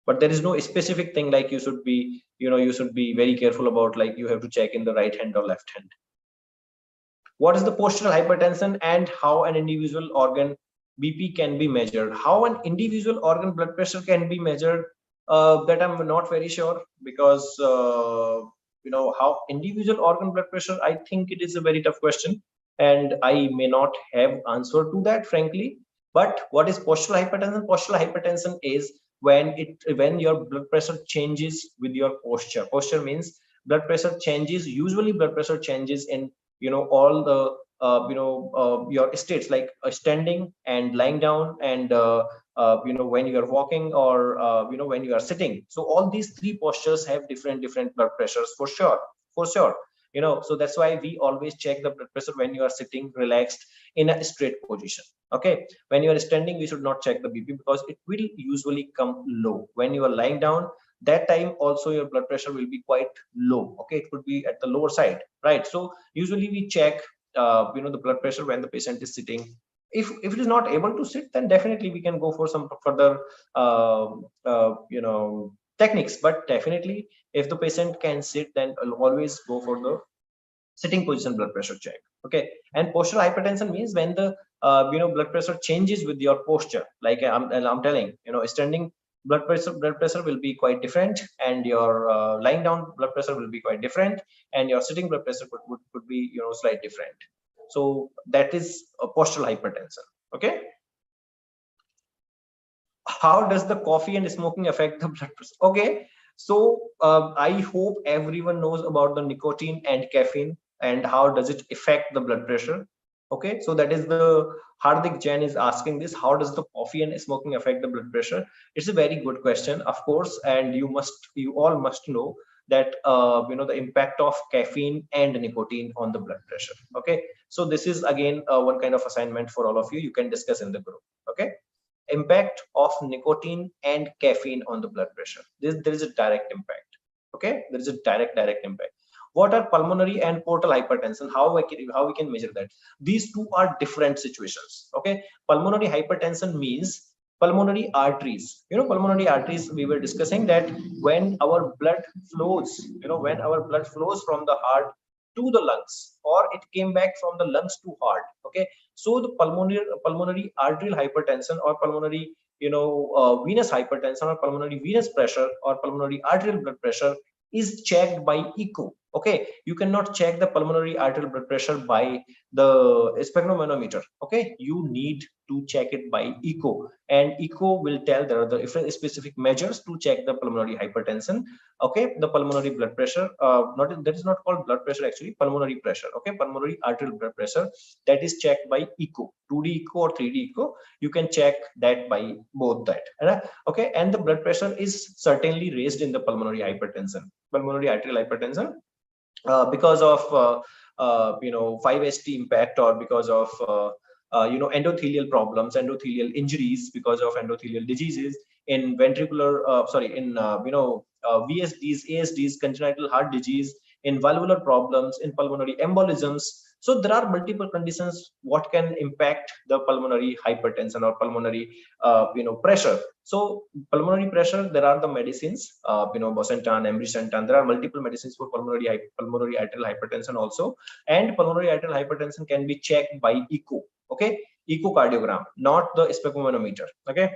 But there is no specific thing like you should be, you know, you should be very careful about, like you have to check in the right hand or left hand. What is the postural hypertension and how an individual organ BP can be measured? How an individual organ blood pressure can be measured, that I'm not very sure, because you know, how individual organ blood pressure, I think it is a very tough question and I may not have answer to that, frankly. But what is postural hypertension? Postural hypertension is when your blood pressure changes with your posture. Posture means blood pressure changes. Usually blood pressure changes in, you know, all the your states, like standing and lying down, and you know, when you are walking, or you know, when you are sitting. So all these three postures have different blood pressures, for sure, for sure. You know, so that's why we always check the blood pressure when you are sitting relaxed in a straight position. Okay, when you are standing, we should not check the BP because it will usually come low. When you are lying down, that time also your blood pressure will be quite low. Okay, it could be at the lower side, right? So usually we check you know, the blood pressure when the patient is sitting. If it is not able to sit, then definitely we can go for some further you know, techniques. But definitely if the patient can sit, then I'll always go for the sitting position blood pressure check. Okay, and postural hypertension means when the you know, blood pressure changes with your posture. Like I'm telling, you know, standing blood pressure will be quite different, and your lying down blood pressure will be quite different, and your sitting blood pressure could be, you know, slightly different. So that is a postural hypertension. Okay, how does the coffee and smoking affect the blood pressure? Okay, so I hope everyone knows about the nicotine and caffeine and how does it affect the blood pressure. Okay, so that is the Hardik Jain is asking this: how does the coffee and smoking affect the blood pressure? It's a very good question, of course, and you all must know that you know, the impact of caffeine and nicotine on the blood pressure. Okay, so this is again one kind of assignment for all of you. You can discuss in the group. Okay, impact of nicotine and caffeine on the blood pressure. There is a direct impact. Okay, there is a direct impact. What are pulmonary and portal hypertension? How we can measure that? These two are different situations. Okay, pulmonary hypertension means pulmonary arteries. You know, pulmonary arteries, we were discussing that when our blood flows, you know, when our blood flows from the heart to the lungs, or it came back from the lungs to heart. Okay, so the pulmonary arterial hypertension, or pulmonary, you know, venous hypertension, or pulmonary venous pressure, or pulmonary arterial blood pressure is checked by echo. Okay, you cannot check the pulmonary arterial blood pressure by the sphygmomanometer. Okay, you need to check it by echo, and echo will tell there are the different specific measures to check the pulmonary hypertension. Okay, the pulmonary blood pressure, not that is not called blood pressure, actually pulmonary pressure. Okay, pulmonary arterial blood pressure, that is checked by echo, 2D echo or 3D echo. You can check that by both that. Okay, and the blood pressure is certainly raised in the pulmonary hypertension, pulmonary arterial hypertension, because of you know, 5-HT impact, or because of you know, endothelial problems, endothelial injuries, because of endothelial diseases in ventricular in you know, VSDs, ASDs, congenital heart disease, in valvular problems, in pulmonary embolisms. So there are multiple conditions what can impact the pulmonary hypertension or pulmonary you know, pressure. So pulmonary pressure, there are the medicines, you know, bosentan, ambrisentan. There are multiple medicines for pulmonary arterial hypertension also, and pulmonary arterial hypertension can be checked by echo. Okay, echocardiogram, not the sphygmomanometer. Okay,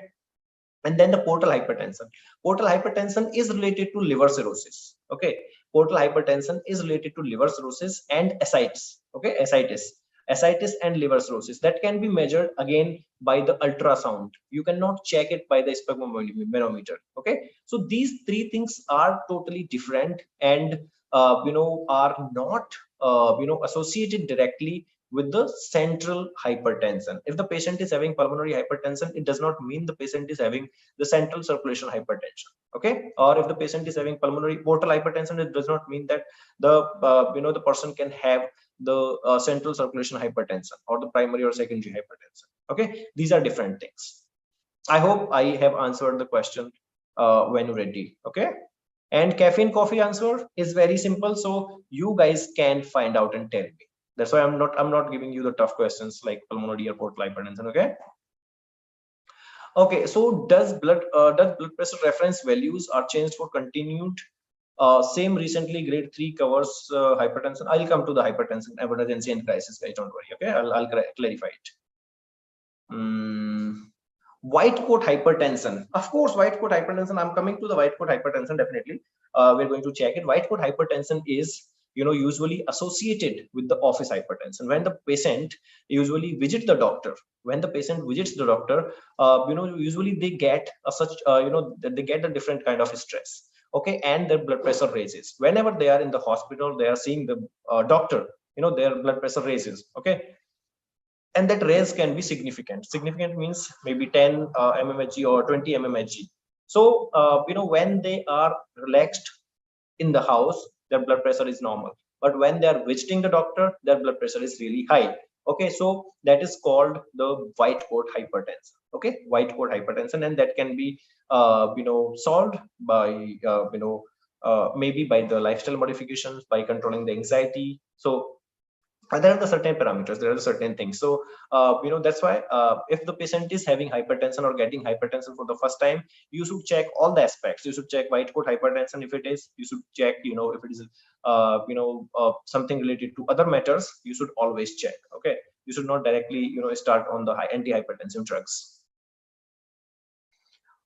and then the portal hypertension. Portal hypertension is related to liver cirrhosis. Okay, portal hypertension is related to liver cirrhosis and ascites. Okay, ascites and liver cirrhosis, that can be measured again by the ultrasound. You cannot check it by the sphygmomanometer. Okay, so these three things are totally different, and you know, are not you know, associated directly with the central hypertension. If the patient is having pulmonary hypertension, it does not mean the patient is having the central circulation hypertension. Okay, or if the patient is having pulmonary portal hypertension, it does not mean that the the person can have the central circulation hypertension or the primary or secondary hypertension. Okay, these are different things. I hope I have answered the question when ready. Okay, and caffeine coffee answer is very simple, so you guys can find out and tell me. That's why I'm not giving you the tough questions like pulmonary or portal hypertension. Okay. Okay, so does blood pressure reference values are changed for continued same recently grade 3 covers hypertension? I'll come to the hypertension emergency and crisis, guys, don't worry. Okay, I'll clarify it. White coat hypertension, of course, white coat hypertension. I'm coming to the white coat hypertension. Definitely we're going to check it. White coat hypertension is usually associated with the office hypertension. When the patient usually visits the doctor, usually they get they get a different kind of stress. Okay, and their blood pressure raises. Whenever they are in the hospital, they are seeing the doctor, their blood pressure raises. Okay, and that raise can be significant. Significant means maybe 10 mmHg or 20 mmHg. So when they are relaxed in the house, their blood pressure is normal, but when they are visiting the doctor, their blood pressure is really high. Okay, so that is called the white coat hypertension. Okay, white coat hypertension, and that can be solved by maybe by the lifestyle modifications, by controlling the anxiety. So there are the certain parameters, there are certain things. So that's why if the patient is having hypertension or getting hypertension for the first time, you should check all the aspects. You should check white coat hypertension. If it is, you should check if it is something related to other matters, you should always check. Okay, you should not directly start on the anti-hypertensive drugs.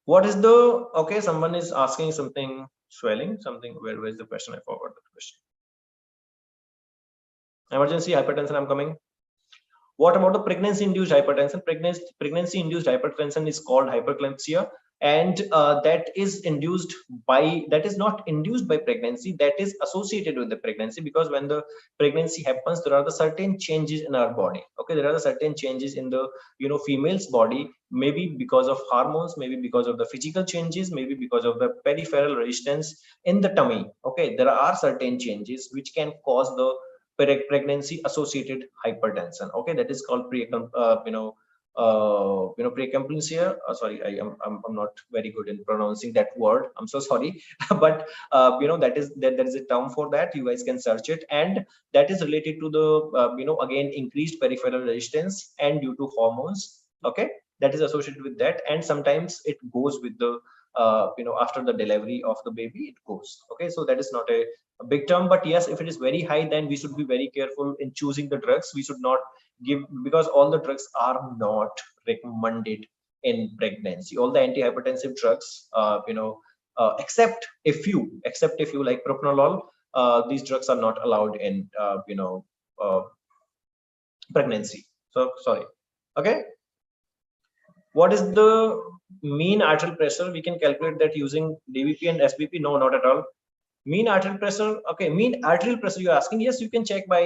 What is the okay, someone is asking something, swelling something. Where is the question? I forgot the question. Emergency hypertension, I'm coming. What about the pregnancy induced hypertension? Pregnancy induced hypertension is called hyperclampsia, and that is not induced by pregnancy, that is associated with the pregnancy, because when the pregnancy happens, there are the certain changes in our body. Okay, there are the certain changes in the female's body, maybe because of hormones, maybe because of the physical changes, maybe because of the peripheral resistance in the tummy. Okay, there are certain changes which can cause the pregnancy associated hypertension. Okay, that is called preeclampsia. Sorry, I'm not very good in pronouncing that word, I'm so sorry. But there is a term for that. You guys can search it, and that is related to the again increased peripheral resistance and due to hormones. Okay, that is associated with that, and sometimes it goes with the after the delivery of the baby, it goes. Okay, so that is not a big term, but yes, if it is very high, then we should be very careful in choosing the drugs. We should not give, because all the drugs are not recommended in pregnancy. All the antihypertensive drugs, except a few like propranolol, these drugs are not allowed in pregnancy. So sorry. Okay, what is the mean arterial pressure? We can calculate that using DVP and SBP. No, not at all. Mean arterial pressure. Okay, mean arterial pressure you're asking. Yes, you can check by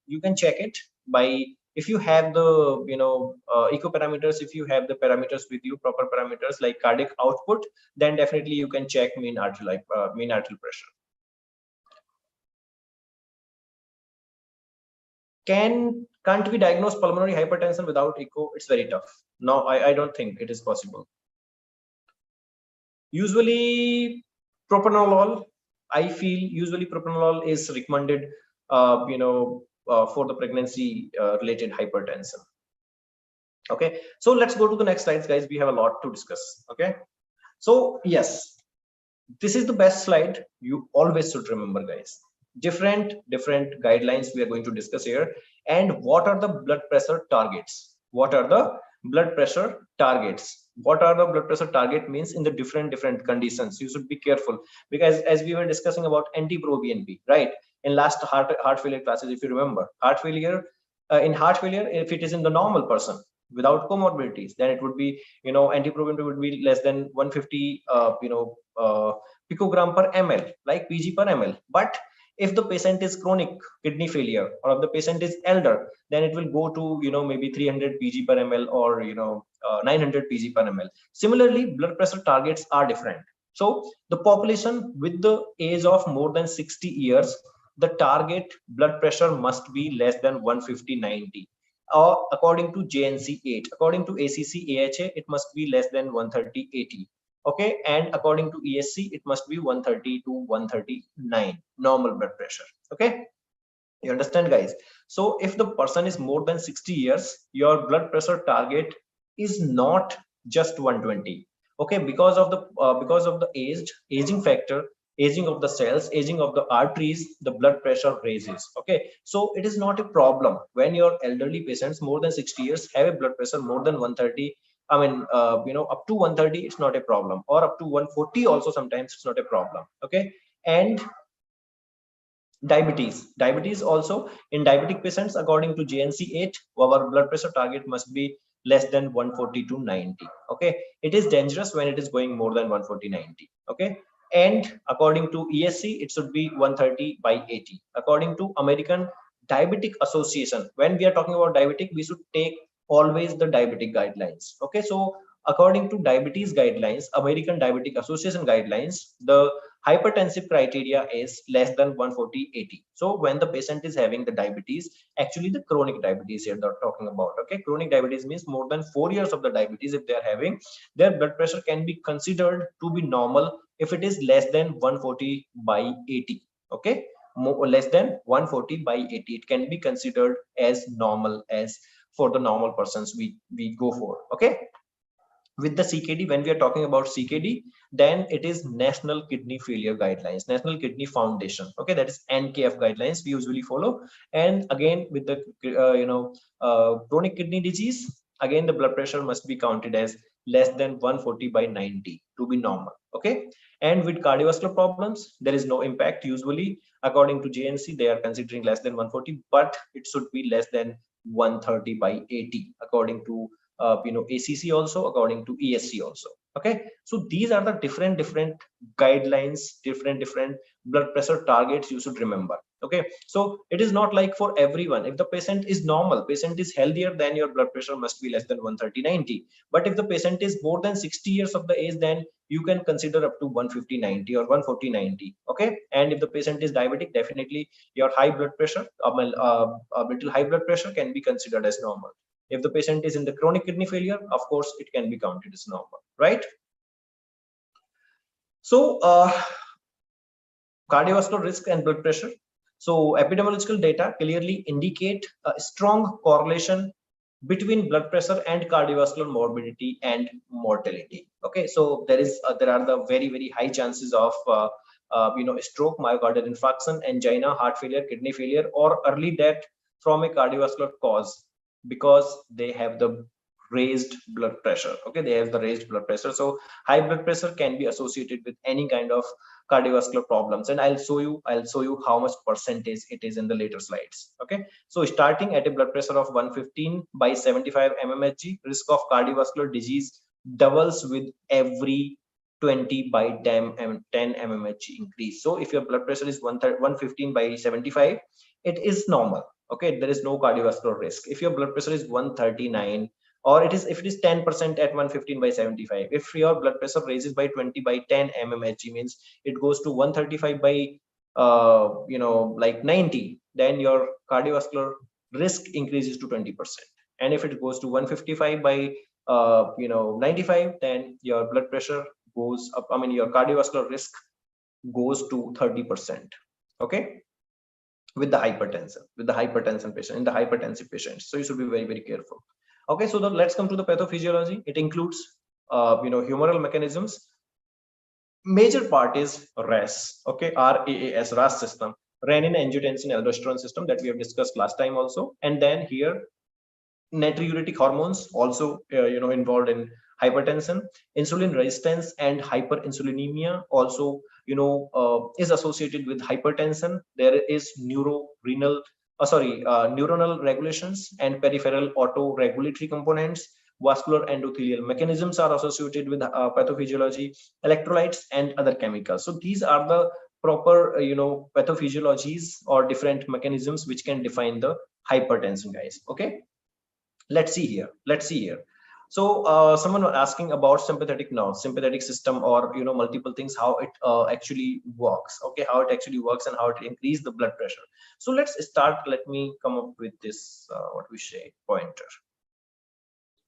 you can check it by, if you have the echo parameters, if you have the parameters with you, proper parameters like cardiac output, then definitely you can check mean arterial pressure. Can't we diagnose pulmonary hypertension without echo? It's very tough. No, I don't think it is possible. Usually propranolol, I feel usually propranolol is recommended for the pregnancy related hypertension. Okay, so let's go to the next slides, guys. We have a lot to discuss. Okay, so yes, this is the best slide. You always should remember, guys. Different guidelines we are going to discuss here, and what are the blood pressure targets? What are the blood pressure targets? What are the blood pressure target means in the different conditions? You should be careful, because as we were discussing about NT-proBNP, right, in last heart failure classes, if you remember, heart failure, if it is in the normal person without comorbidities, then it would be NT-proBNP would be less than 150 picogram per ml, like pg per ml. But If the patient is chronic kidney failure, or if the patient is elder, then it will go to, maybe 300 pg per ml, or 900 pg per ml. Similarly, blood pressure targets are different. So the population with the age of more than 60 years, the target blood pressure must be less than 150/90, or according to JNC 8. According to ACC AHA, it must be less than 130/80. Okay, and according to ESC, it must be 130 to 139 normal blood pressure. Okay, you understand, guys? So if the person is more than 60 years, your blood pressure target is not just 120. Okay, because of the aging factor, aging of the cells, aging of the arteries, the blood pressure raises. Okay, so it is not a problem when your elderly patients more than 60 years have a blood pressure more than 130. I mean, up to 130, it's not a problem, or up to 140 also sometimes it's not a problem. Okay, and diabetes also, in diabetic patients, according to JNC 8, our blood pressure target must be less than 140 to 90. Okay, it is dangerous when it is going more than 140/90. Okay, and according to ESC, it should be 130/80. According to American Diabetic Association, when we are talking about diabetic, we should take always the diabetic guidelines. Okay, so according to diabetes guidelines, American Diabetic Association guidelines, the hypertensive criteria is less than 140/80. So when the patient is having the diabetes, actually the chronic diabetes here they're talking about. Okay, chronic diabetes means more than 4 years of the diabetes. If they are having, their blood pressure can be considered to be normal if it is less than 140/80. Okay, less than 140/80, it can be considered as normal, as for the normal persons we go for. Okay, with the CKD, when we are talking about CKD, then it is National Kidney Failure Guidelines, National Kidney Foundation. Okay, that is NKF guidelines we usually follow. And again, with the chronic kidney disease, again the blood pressure must be counted as less than 140/90 to be normal. Okay, and with cardiovascular problems, there is no impact. Usually, according to JNC, they are considering less than 140, but it should be less than 130/80 according to ACC also, according to ESC also. Okay, so these are the different guidelines, different blood pressure targets you should remember. Okay, so it is not like for everyone. If the patient is normal, patient is healthier, then your blood pressure must be less than 130/90. But if the patient is more than 60 years of the age, then you can consider up to 150/90 or 140/90. Okay, and if the patient is diabetic, definitely your high blood pressure, little high blood pressure can be considered as normal. If the patient is in the chronic kidney failure, of course, it can be counted as normal, right? So, cardiovascular risk and blood pressure. So, epidemiological data clearly indicate a strong correlation between blood pressure and cardiovascular morbidity and mortality. Okay, so there are the very high chances of stroke, myocardial infarction, angina, heart failure, kidney failure, or early death from a cardiovascular cause, because they have the raised blood pressure. Okay, they have the raised blood pressure. So high blood pressure can be associated with any kind of cardiovascular problems, and I'll show you how much percentage it is in the later slides. Okay, so starting at a blood pressure of 115/75 mmHg, risk of cardiovascular disease doubles with every 20/10 mmHg increase. So if your blood pressure is 115/75, it is normal. Okay, there is no cardiovascular risk. If your blood pressure is 139, or if it is 10% at 115/75, if your blood pressure raises by 20/10 mmHg, means it goes to 135/90, then your cardiovascular risk increases to 20%. And if it goes to 155/95, then your blood pressure goes up, your cardiovascular risk goes to 30%. Okay, with the hypertension patient, in the hypertensive patients. So you should be very careful. Okay, so let's come to the pathophysiology. It includes humoral mechanisms. Major part is RAAS. Okay, RAAS system, renin angiotensin aldosterone system, that we have discussed last time also. And then here natriuretic hormones also involved in hypertension. Insulin resistance and hyperinsulinemia also is associated with hypertension. There is neuronal regulations and peripheral auto-regulatory components. Vascular endothelial mechanisms are associated with pathophysiology, electrolytes and other chemicals. So these are the proper pathophysiologies or different mechanisms which can define the hypertension, guys. Okay, let's see here. So someone was asking about sympathetic nerve, sympathetic system, or multiple things, how it actually works. Okay, how it actually works and how it increase the blood pressure. So let's start. Let me come up with this what we say, pointer.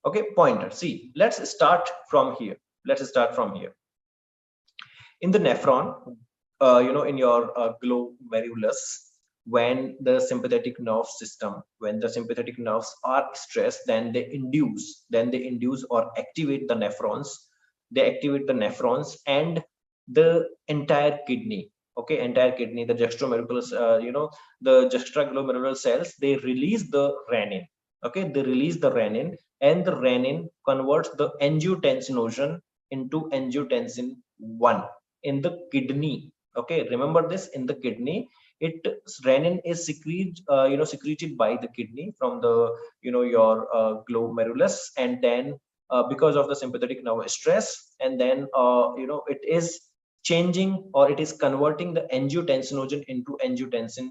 Okay, pointer. See, let's start from here. In the nephron, in your glomerulus, when the sympathetic nerve system, when the sympathetic nerves are stressed, then they induce or activate the nephrons. They activate the nephrons and the entire kidney. Okay, entire kidney, the juxtaglomerular, the juxtaglomerular cells, they release the renin. Okay, they release the renin, and the renin converts the angiotensinogen into angiotensin 1 in the kidney. Okay, remember this, in the kidney, it renin is secreted by the kidney from the your glomerulus, and then because of the sympathetic nerve stress, and then it is changing, or it is converting the angiotensinogen into angiotensin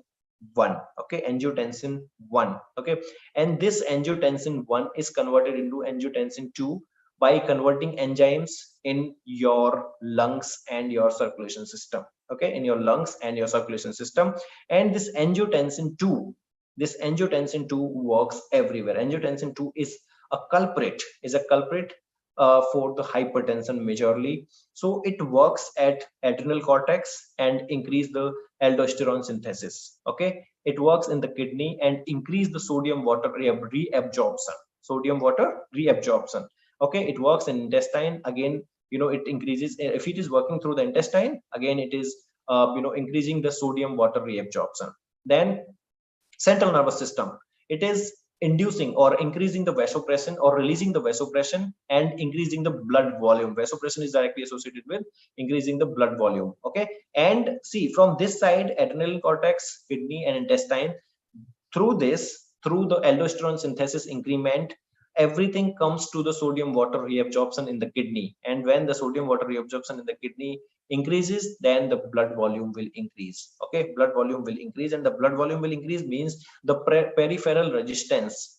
1. Okay, angiotensin 1. Okay, and this angiotensin 1 is converted into angiotensin 2 by converting enzymes in your lungs and your circulation system. Okay, in your lungs and your circulation system. And this angiotensin 2, works everywhere. Angiotensin 2 is a culprit, for the hypertension majorly. So it works at adrenal cortex and increase the aldosterone synthesis. Okay, it works in the kidney and increase the sodium water reabsorption. Okay, it works in intestine. Again, it increases, if it is working through the intestine, again it is increasing the sodium water reabsorption. Then central nervous system, it is inducing or increasing the vasopressin or releasing the vasopressin and increasing the blood volume. Vasopressin is directly associated with increasing the blood volume. Okay, and see, from this side, adrenal cortex, kidney and intestine, through the aldosterone synthesis increment, everything comes to the sodium water reabsorption in the kidney. And when the sodium water reabsorption in the kidney increases, then the blood volume will increase. Okay, blood volume will increase, and the blood volume will increase means the peripheral resistance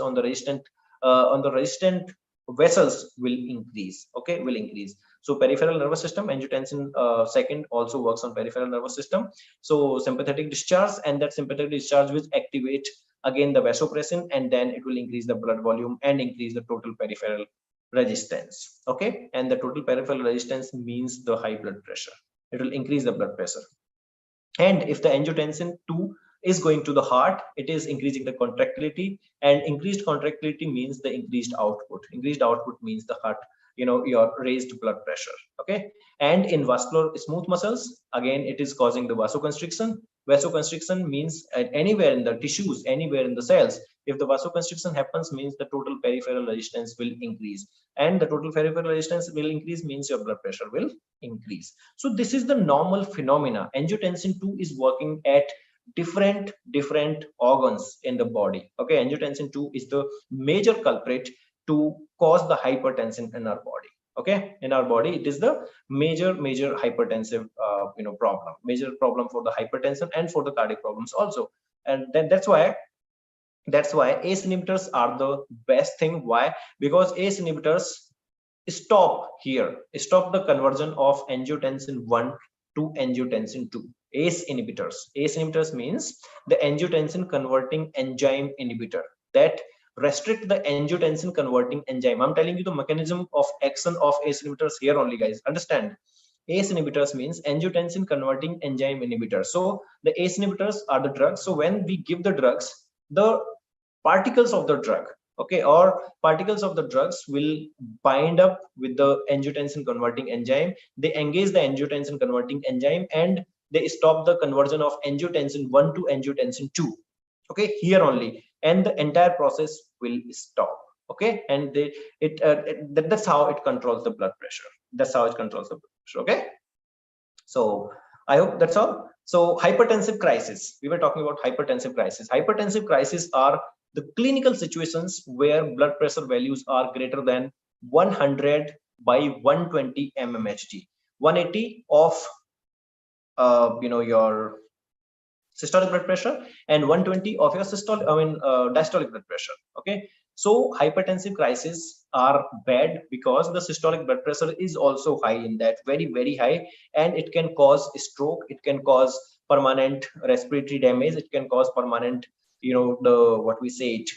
on the resistant vessels will increase. Okay, will increase. So peripheral nervous system, angiotensin second also works on peripheral nervous system. So sympathetic discharge, and that sympathetic discharge will activate again the vasopressin, and then it will increase the blood volume and increase the total peripheral resistance. Okay, and the total peripheral resistance means the high blood pressure. It will increase the blood pressure. And if the angiotensin 2 is going to the heart, it is increasing the contractility, and increased contractility means the increased output. Increased output means the heart, your raised blood pressure. Okay, and in vascular smooth muscles, again it is causing the vasoconstriction. Vasoconstriction means anywhere in the tissues, anywhere in the cells, if the vasoconstriction happens, means the total peripheral resistance will increase, and the total peripheral resistance will increase means your blood pressure will increase. So this is the normal phenomena. Angiotensin 2 is working at different organs in the body. Okay, angiotensin 2 is the major culprit to cause the hypertension in our body. Okay, in our body, it is the major hypertensive problem, major problem for the hypertension and for the cardiac problems also. And then that's why ACE inhibitors are the best thing. Why? Because ACE inhibitors stop the conversion of angiotensin 1 to angiotensin 2. ACE inhibitors means the angiotensin converting enzyme inhibitor that restrict the angiotensin converting enzyme. I'm telling you the mechanism of action of ACE inhibitors here only, guys. Understand? ACE inhibitors means angiotensin converting enzyme inhibitor. So the ACE inhibitors are the drugs. So when we give the drugs, the particles of the drug, okay, or particles of the drugs will bind up with the angiotensin converting enzyme. They engage the angiotensin converting enzyme, and they stop the conversion of angiotensin 1 to angiotensin 2. Okay, here only, and the entire process will stop. Okay, and that's how it controls the blood pressure. Okay, so I hope that's all. So hypertensive crisis, we were talking about hypertensive crisis. Hypertensive crisis are the clinical situations where blood pressure values are greater than 100 by 120 mmHg. 180 of your systolic blood pressure and 120 of your diastolic blood pressure. Okay, so hypertensive crises are bad because the systolic blood pressure is also high, in that very high, and it can cause stroke, it can cause permanent respiratory damage, it can cause permanent, the what we say it,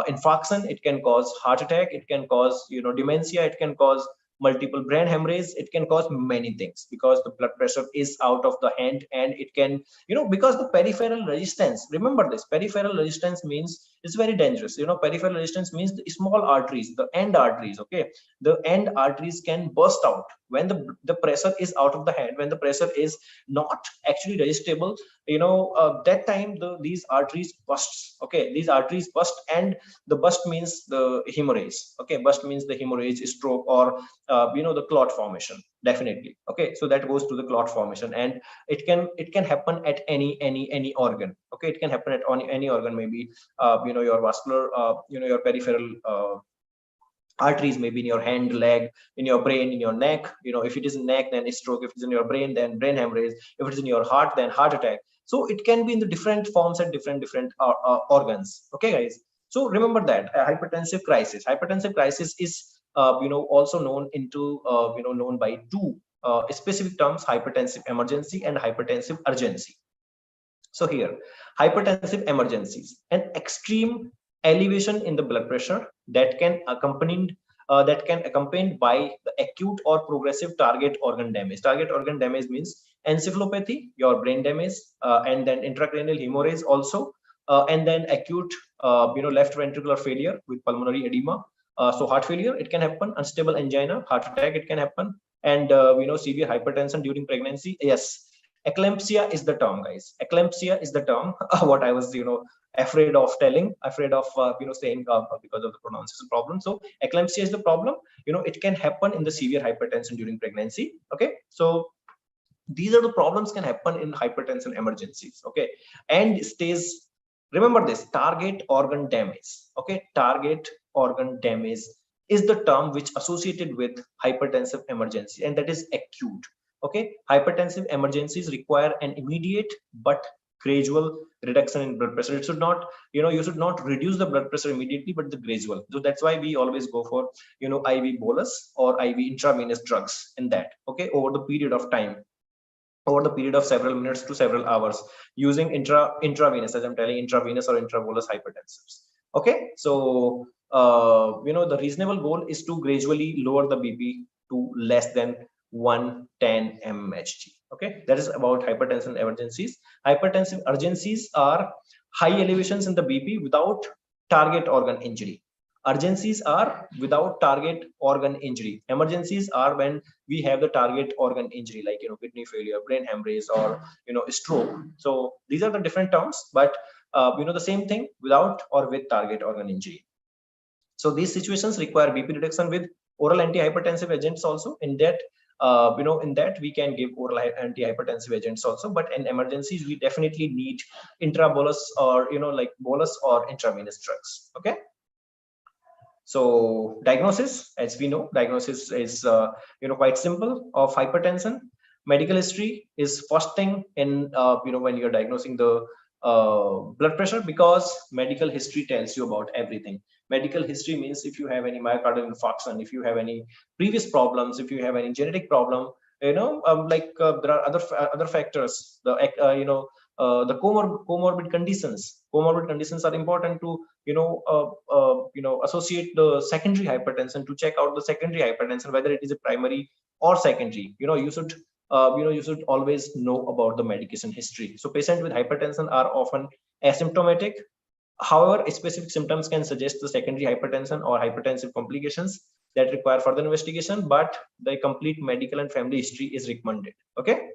infarction, it can cause heart attack, it can cause dementia, it can cause multiple brain hemorrhage, it can cause many things because the blood pressure is out of the hand. And it can, because the peripheral resistance, remember this, peripheral resistance means it's very dangerous. Peripheral resistance means the small arteries, the end arteries, okay, the end arteries can burst out when the pressure is out of the hand, when the pressure is not actually resistable. That time these arteries bursts, okay, these arteries burst, and the burst means the hemorrhage, okay, burst means the hemorrhage, stroke, or the clot formation, definitely. Okay, so that goes to the clot formation, and it can happen at any organ. Okay, it can happen at any organ, maybe your vascular, your peripheral arteries, maybe in your hand, leg, in your brain, in your neck. If it is in neck, then stroke. If it's in your brain, then brain hemorrhage. If it's in your heart, then heart attack. So it can be in the different forms at different organs. Okay, guys. So remember that hypertensive crisis is also known by two specific terms: hypertensive emergency and hypertensive urgency. So here, hypertensive emergencies, an extreme elevation in the blood pressure that can accompanied by the acute or progressive target organ damage. Target organ damage means encephalopathy, your brain damage, and then intracranial hemorrhage also, and then acute, left ventricular failure with pulmonary edema. So heart failure, it can happen, unstable angina, heart attack, it can happen, and severe hypertension during pregnancy. Yes, eclampsia is the term, guys. Eclampsia is the term. What I was afraid of telling, afraid of saying, because of the pronunciation problem. So eclampsia is the problem. It can happen in the severe hypertension during pregnancy. Okay, so these are the problems can happen in hypertension emergencies. Okay, and stage, remember this, target organ damage. Okay, target organ damage is the term which associated with hypertensive emergency, and that is acute. Okay, hypertensive emergencies require an immediate but gradual reduction in blood pressure. It should not, you should not reduce the blood pressure immediately, but the gradual. So that's why we always go for IV bolus or IV intravenous drugs in that. Okay, over the period of time, over the period of several minutes to several hours, using intravenous, as I'm telling, intravenous or intrabolus hypertensives. Okay, so the reasonable goal is to gradually lower the BP to less than 110 mmHg. Okay, that is about hypertension emergencies. Hypertensive urgencies are high elevations in the BP without target organ injury. Urgencies are without target organ injury. Emergencies are when we have the target organ injury, like kidney failure, brain hemorrhage, or stroke. So these are the different terms, but the same thing without or with target organ injury. So these situations require BP reduction with oral antihypertensive agents also. In that, in that we can give oral antihypertensive agents also, but in emergencies we definitely need intrabolus or like bolus or intravenous drugs. Okay. So diagnosis, as we know, diagnosis is quite simple of hypertension. Medical history is first thing in when you're diagnosing the blood pressure, because medical history tells you about everything. Medical history means if you have any myocardial infarction, if you have any previous problems, if you have any genetic problem, there are other factors. The comorbid conditions. Comorbid conditions are important to associate the secondary hypertension, to check out the secondary hypertension, whether it is a primary or secondary. You should always know about the medication history. So patients with hypertension are often asymptomatic. However, specific symptoms can suggest the secondary hypertension or hypertensive complications that require further investigation, but the complete medical and family history is recommended. Okay.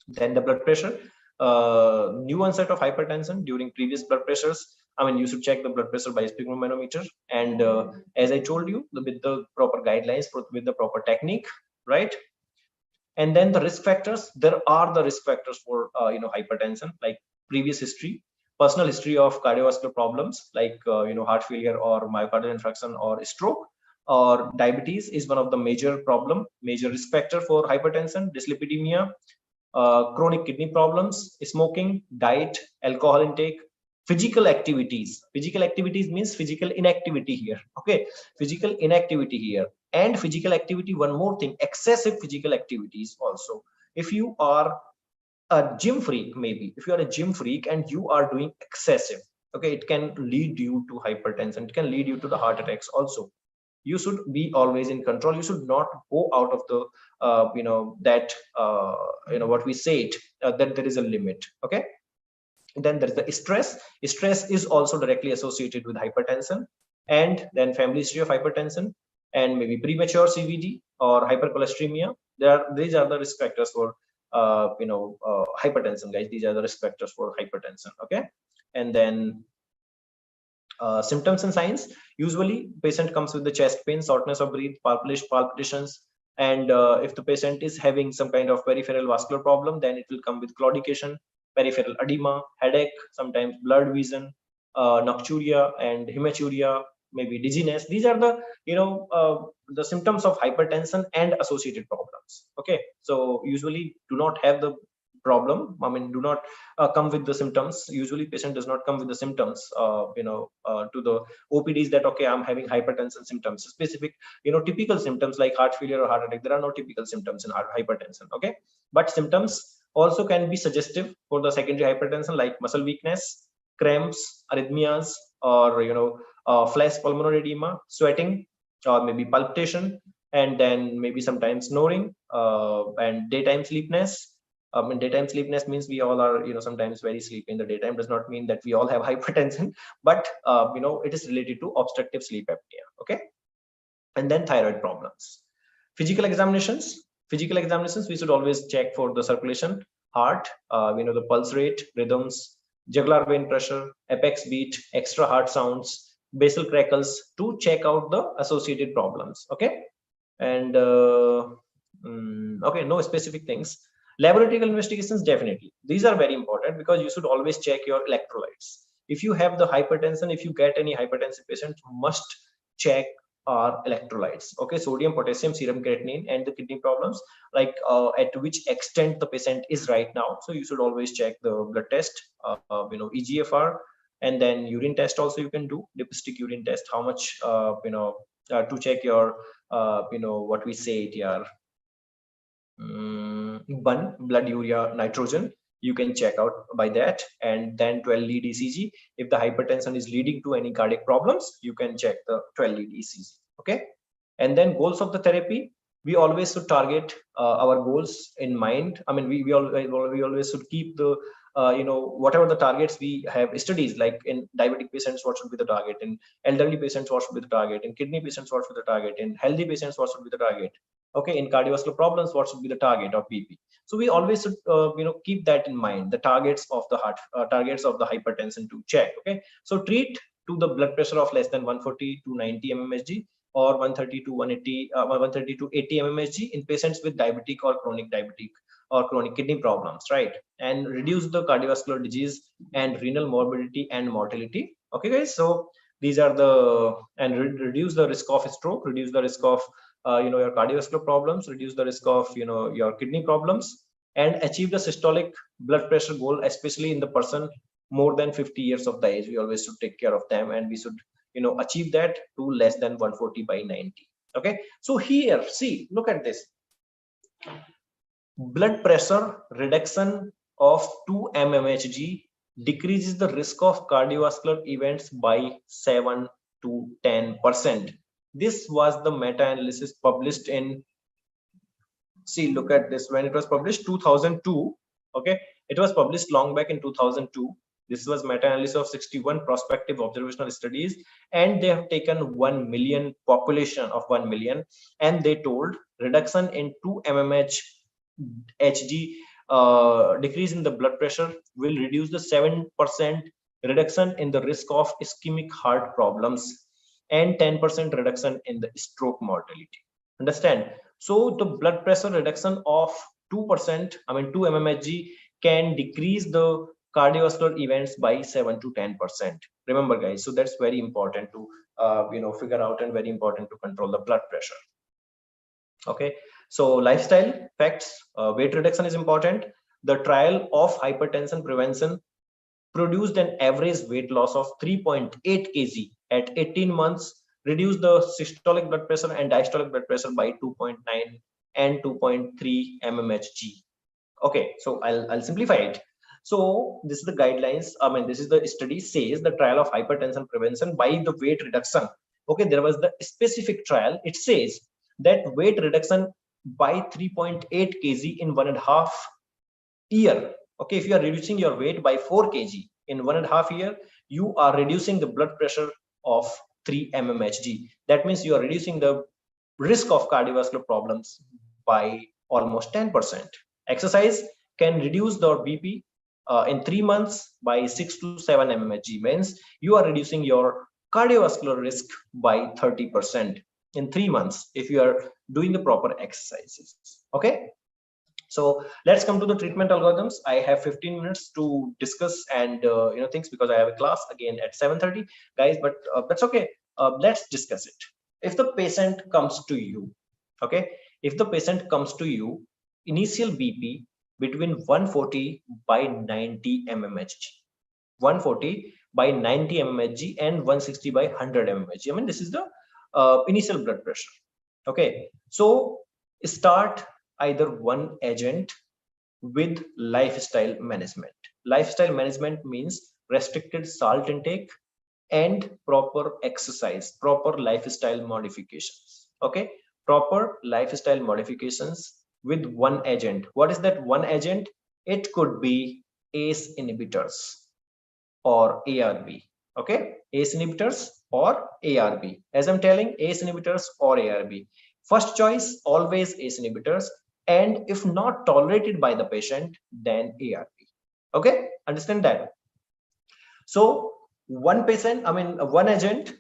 Then the blood pressure, new onset of hypertension during previous blood pressures. I mean, you should check the blood pressure by sphygmomanometer, and as I told you, with the proper guidelines, with the proper technique, right? And then the risk factors. There are the risk factors for hypertension, like previous history, personal history of cardiovascular problems, like heart failure or myocardial infarction or stroke, or diabetes is one of the major risk factor for hypertension, dyslipidemia, chronic kidney problems, smoking, diet, alcohol intake, physical activities. Physical activities means physical inactivity here. Okay, physical inactivity here, and physical activity. One more thing, excessive physical activities also. If you are a gym freak, maybe if you are a gym freak and you are doing excessive, okay, it can lead you to hypertension. It can lead you to the heart attacks also. You should be always in control. You should not go out of the what we say it, that there is a limit. Okay, then there is the stress is also directly associated with hypertension, and then family history of hypertension, and maybe premature CVD or hypercholesteremia. These are the risk factors for hypertension, guys. These are the risk factors for hypertension. Okay, and then symptoms and signs. Usually patient comes with the chest pain, shortness of breath, palpitations, and if the patient is having some kind of peripheral vascular problem, then it will come with claudication, peripheral edema, headache, sometimes blurred vision, nocturia and hematuria, maybe dizziness. These are the symptoms of hypertension and associated problems. Okay, so usually do not have the problem, I mean, do not come with the symptoms. Usually patient does not come with the symptoms to the OPDs that okay, I'm having hypertension symptoms, specific typical symptoms like heart failure or heart attack. There are no typical symptoms in hypertension. Okay, but symptoms also can be suggestive for the secondary hypertension, like muscle weakness, cramps, arrhythmias, or flash pulmonary edema, sweating, or maybe palpitation, and then maybe sometimes snoring, and daytime sleepiness. In daytime sleepiness means we all are sometimes very sleepy in the daytime. Does not mean that we all have hypertension, but it is related to obstructive sleep apnea. Okay, and then thyroid problems. Physical examinations. We should always check for the circulation, heart, the pulse rate, rhythms, jugular vein pressure, apex beat, extra heart sounds, basal crackles, to check out the associated problems. Okay, and okay, no specific things. Laboratory investigations, definitely these are very important, because you should always check your electrolytes. If you have the hypertension, if you get any hypertensive patient, must check our electrolytes. Okay, sodium, potassium, serum creatinine, and the kidney problems, like at which extent the patient is right now. So you should always check the blood test, EGFR, and then urine test also you can do, lipstick urine test, how much to check your what we say it here, blood urea nitrogen. You can check out by that, and then 12 lead ECG. If the hypertension is leading to any cardiac problems, you can check the 12 lead ECG. Okay, and then goals of the therapy. We always should target our goals in mind. I mean, we always should keep the whatever the targets we have studies, like in diabetic patients, what should be the target, in elderly patients, what should be the target, in kidney patients, what should be the target, in healthy patients, what should be the target. Okay, in cardiovascular problems, what should be the target of BP. So we always should keep that in mind, the targets of the heart, targets of the hypertension to check. Okay, so treat to the blood pressure of less than 140 to 90 mmHg, or 130 to 180 130 to 80 mmHg in patients with diabetic or chronic diabetic or chronic kidney problems, right? And reduce the cardiovascular disease and renal morbidity and mortality. Okay, guys, so these are the, and reduce the risk of stroke, reduce the risk of your cardiovascular problems, reduce the risk of your kidney problems, and achieve the systolic blood pressure goal, especially in the person more than 50 years of the age. We always should take care of them, and we should achieve that to less than 140 by 90. Okay, so here, see, look at this. Blood pressure reduction of 2 mmHg decreases the risk of cardiovascular events by 7 to 10%. This was the meta-analysis published in, see, look at this, when it was published 2002. Okay, it was published long back in 2002. This was meta-analysis of 61 prospective observational studies, and they have taken 1 million population of 1 million, and they told reduction in 2 mmHg decrease in the blood pressure will reduce the 7% reduction in the risk of ischemic heart problems and 10% reduction in the stroke mortality. Understand? So the blood pressure reduction of 2%, I mean 2 mmHg, can decrease the cardiovascular events by 7 to 10%. Remember, guys, so that's very important to figure out, and very important to control the blood pressure. Okay, so lifestyle facts, weight reduction is important. The trial of hypertension prevention produced an average weight loss of 3.8 kg at 18 months, reduced the systolic blood pressure and diastolic blood pressure by 2.9 and 2.3 mmHg. Okay, so I'll simplify it. So this is the guidelines. I mean, this is the study says the trial of hypertension prevention by the weight reduction. Okay, there was the specific trial. It says that weight reduction by 3.8 kg in 1.5 year. Okay, if you are reducing your weight by 4 kg in 1.5 year, you are reducing the blood pressure of 3 mmHg. That means you are reducing the risk of cardiovascular problems by almost 10%. Exercise can reduce the BP in 3 months by 6 to 7 mmHg. Means you are reducing your cardiovascular risk by 30% in 3 months if you are doing the proper exercises. Okay. So let's come to the treatment algorithms. I have 15 minutes to discuss and things, because I have a class again at 7:30, guys. But that's okay. Let's discuss it. If the patient comes to you, okay, if the patient comes to you, initial BP between 140 by 90 mmHg, 140 by 90 mmHg and 160 by 100 mmHg. I mean, this is the initial blood pressure. Okay, so start either one agent with lifestyle management. Lifestyle management means restricted salt intake and proper exercise, proper lifestyle modifications. Okay, proper lifestyle modifications with one agent. What is that one agent? It could be ACE inhibitors or ARB. Okay, ACE inhibitors or ARB. As I'm telling, ACE inhibitors or ARB. First choice, always ACE inhibitors, and if not tolerated by the patient, then ARB. Okay, understand that. So one patient, I mean one agent,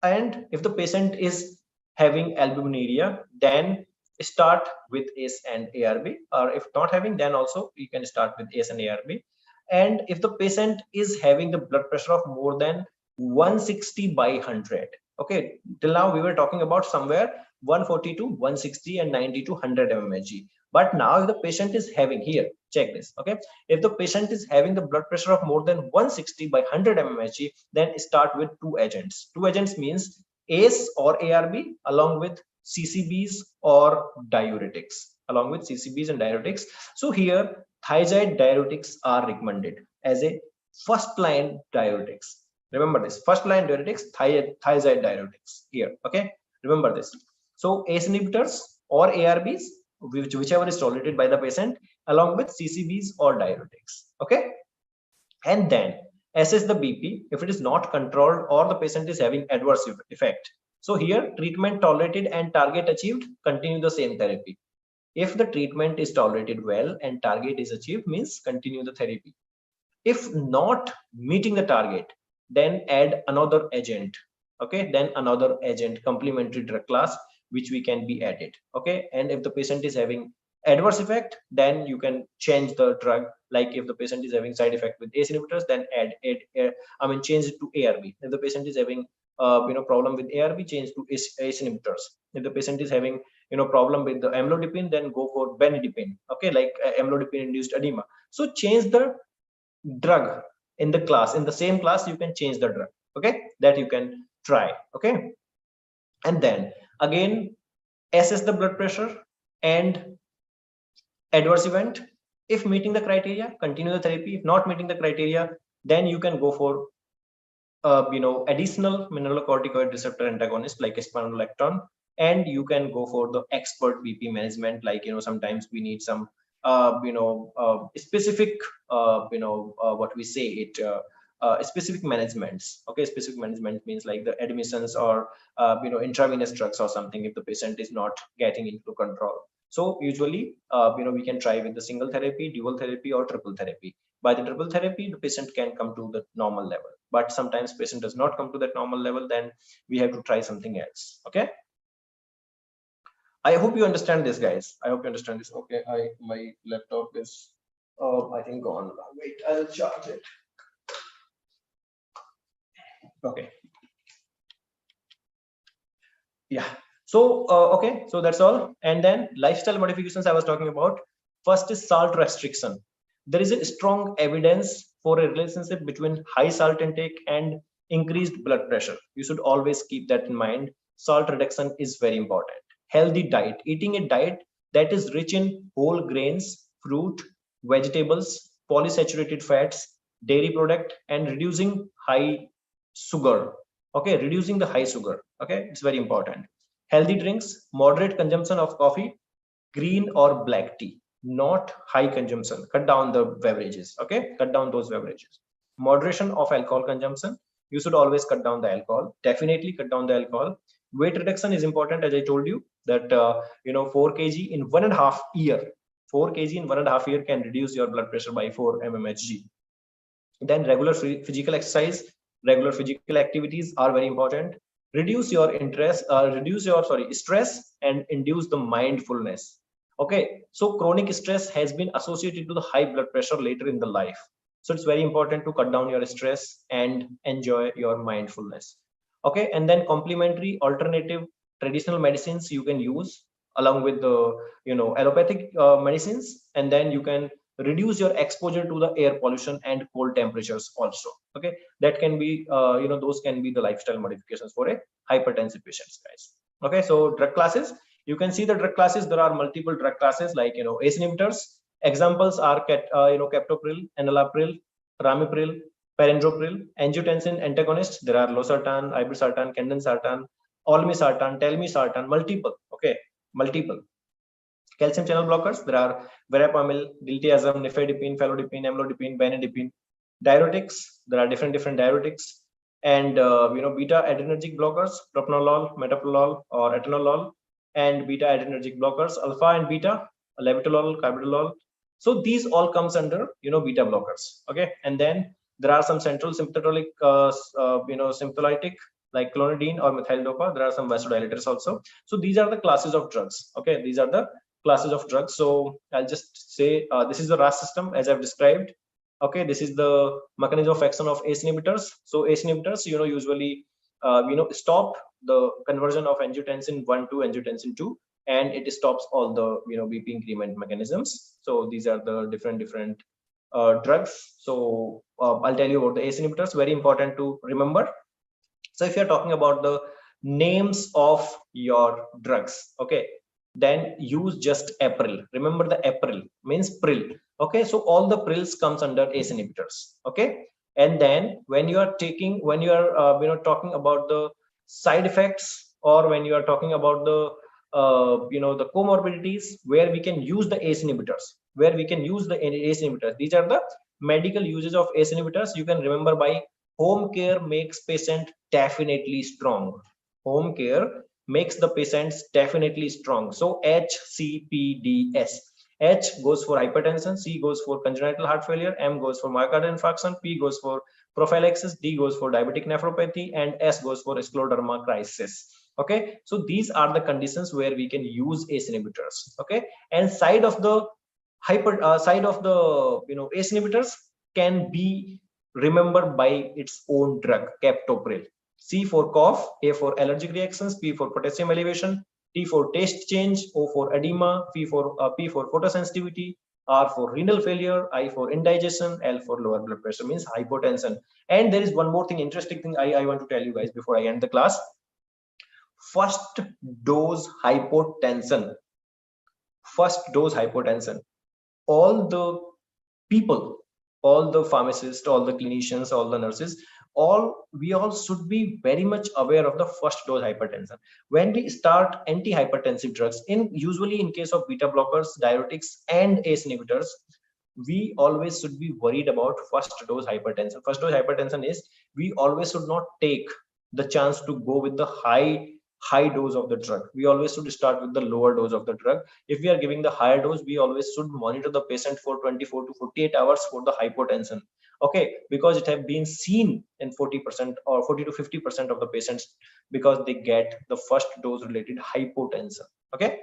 and if the patient is having albuminuria, then start with ACE and ARB, or if not having, then also you can start with ACE and ARB. And if the patient is having the blood pressure of more than 160 by 100, okay, till now we were talking about somewhere 140 to 160 and 90 to 100 mmHg. But now if the patient is having, here, check this, okay, if the patient is having the blood pressure of more than 160 by 100 mmHg, then start with two agents. Two agents means ACE or ARB along with CCBs or diuretics, along with CCBs and diuretics. So here thiazide diuretics are recommended as a first line diuretics. Remember this, first line diuretics, thiazide diuretics here. Okay, remember this. So ACE inhibitors or ARBs, whichever is tolerated by the patient, along with CCBs or diuretics. Okay, and then assess the BP if it is not controlled or the patient is having adverse effect. So here, treatment tolerated and target achieved, continue the same therapy. If the treatment is tolerated well and target is achieved, means continue the therapy. If not meeting the target, then add another agent. Okay, then another agent, complementary drug class, which we can be added. Okay, and if the patient is having adverse effect, then you can change the drug. Like if the patient is having side effect with ACE inhibitors, then change it to ARB. If the patient is having problem with ARB, change to ACE inhibitors. If the patient is having problem with the amlodipine, then go for benidipine. Okay, like amlodipine induced edema. So change the drug in the class, in the same class you can change the drug. Okay, that you can try. Okay, and then again assess the blood pressure and adverse event. If meeting the criteria, continue the therapy. If not meeting the criteria, then you can go for additional mineralocorticoid receptor antagonist like spironolactone, and you can go for the expert BP management. Like sometimes we need some specific what we say it specific managements. Okay, specific management means like the admissions or intravenous drugs or something if the patient is not getting into control. So usually we can try with the single therapy, dual therapy, or triple therapy. By the triple therapy, the patient can come to the normal level, but sometimes patient does not come to that normal level, then we have to try something else. Okay, I hope you understand this, guys. I hope you understand this. Okay, my laptop is I think gone. Wait, I'll charge it. Okay, Yeah. So, okay, so that's all. And then lifestyle modifications I was talking about. First is salt restriction. There is a strong evidence for a relationship between high salt intake and increased blood pressure. You should always keep that in mind. Salt reduction is very important. Healthy diet, eating a diet that is rich in whole grains, fruit, vegetables, polysaturated fats, dairy product, and reducing high sugar. Okay, reducing the high sugar. Okay, it's very important. Healthy drinks, moderate consumption of coffee, green or black tea, not high consumption. Cut down the beverages. Okay, cut down those beverages. Moderation of alcohol consumption. You should always cut down the alcohol. Definitely cut down the alcohol. Weight reduction is important, as I told you that 4 kg in 1.5 year. 4 kg in 1.5 year can reduce your blood pressure by 4 mmHg. Then regular physical exercise, regular physical activities are very important. Reduce your interest, reduce your stress, and induce the mindfulness. Okay, so chronic stress has been associated to the high blood pressure later in the life. So it's very important to cut down your stress and enjoy your mindfulness. Okay, and then complementary alternative traditional medicines you can use along with the allopathic medicines, and then you can reduce your exposure to the air pollution and cold temperatures also. Okay, that can be those can be the lifestyle modifications for a hypertensive patients, guys. Okay, so drug classes, you can see the drug classes. There are multiple drug classes like ACE inhibitors. Examples are captopril, enalapril, ramipril, perindopril. Angiotensin antagonists, there are losartan, irbesartan, candesartan, olmesartan, telmisartan, multiple. Okay, multiple. Calcium channel blockers, there are verapamil, diltiazem, nifedipine, felodipine, amlodipine, benadipine. Diuretics, there are different diuretics. And beta adrenergic blockers, propranolol, metoprolol, or atenolol. And beta adrenergic blockers, alpha and beta, levodopa, carbidopa. So these all comes under beta blockers. Okay, and then there are some central symptomatic symptolytic like clonidine or methyl dopa. There are some vasodilators also. So these are the classes of drugs. Okay, these are the classes of drugs. So I'll just say this is the RAAS system as I've described. Okay, this is the mechanism of action of ACE inhibitors. So ACE inhibitors usually stop the conversion of angiotensin 1 to angiotensin 2, and it stops all the BP increment mechanisms. So these are the different drugs. So I'll tell you about the ACE inhibitors, very important to remember. So if you're talking about the names of your drugs, okay, then use just April. Remember the April means prill. Okay, so all the prills comes under ACE inhibitors. Okay, and then when you are talking about the side effects, or when you are talking about the the comorbidities where we can use the ACE inhibitors, these are the medical uses of ACE inhibitors. You can remember by home care makes patient definitely strong. Home care makes the patients definitely strong. So HCPDS. H goes for hypertension, C goes for congenital heart failure, M goes for myocardial infarction, P goes for prophylaxis, D goes for diabetic nephropathy, and S goes for scleroderma crisis. Okay, so these are the conditions where we can use ACE inhibitors. Okay, and side of the ACE inhibitors can be remembered by its own drug, captopril. C for cough, A for allergic reactions, P for potassium elevation, T for taste change, O for edema, P for photosensitivity, R for renal failure, I for indigestion, L for lower blood pressure, means hypotension. And there is one more thing, interesting thing I want to tell you guys before I end the class. First dose hypotension. All the people, all the pharmacists, all the clinicians, all the nurses, we all should be very much aware of the first dose hypertension. When we start antihypertensive drugs, usually in case of beta blockers, diuretics, and ACE inhibitors, we always should be worried about first dose hypertension. First dose hypertension is, we always should not take the chance to go with the high dose of the drug. We always should start with the lower dose of the drug. If we are giving the higher dose, we always should monitor the patient for 24 to 48 hours for the hypotension. Okay, because it have been seen in 40% or 40 to 50% of the patients, because they get the first dose related hypotension. Okay,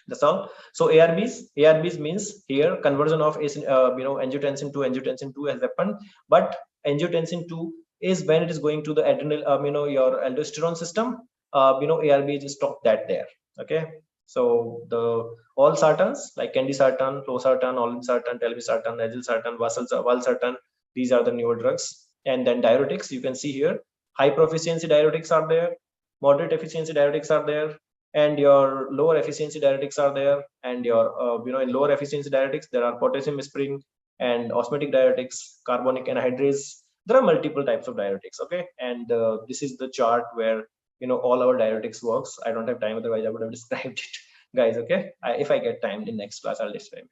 that's all. So ARBs means here conversion of angiotensin to angiotensin 2 has happened, but angiotensin 2 is when it is going to the adrenal your aldosterone system, ARB just stop that there. Okay, so the all sartans like candesartan, losartan, olmesartan, telmisartan, azilsartan, valsartan, these are the newer drugs. And then diuretics, you can see here, high proficiency diuretics are there, moderate efficiency diuretics are there, and your lower efficiency diuretics are there. And your in lower efficiency diuretics there are potassium aspirin and osmotic diuretics, carbonic anhydrase. There are multiple types of diuretics. Okay, and this is the chart where all our diuretics works. I don't have time, otherwise I would have described it, guys. Okay, if I get time in next class, I'll describe it.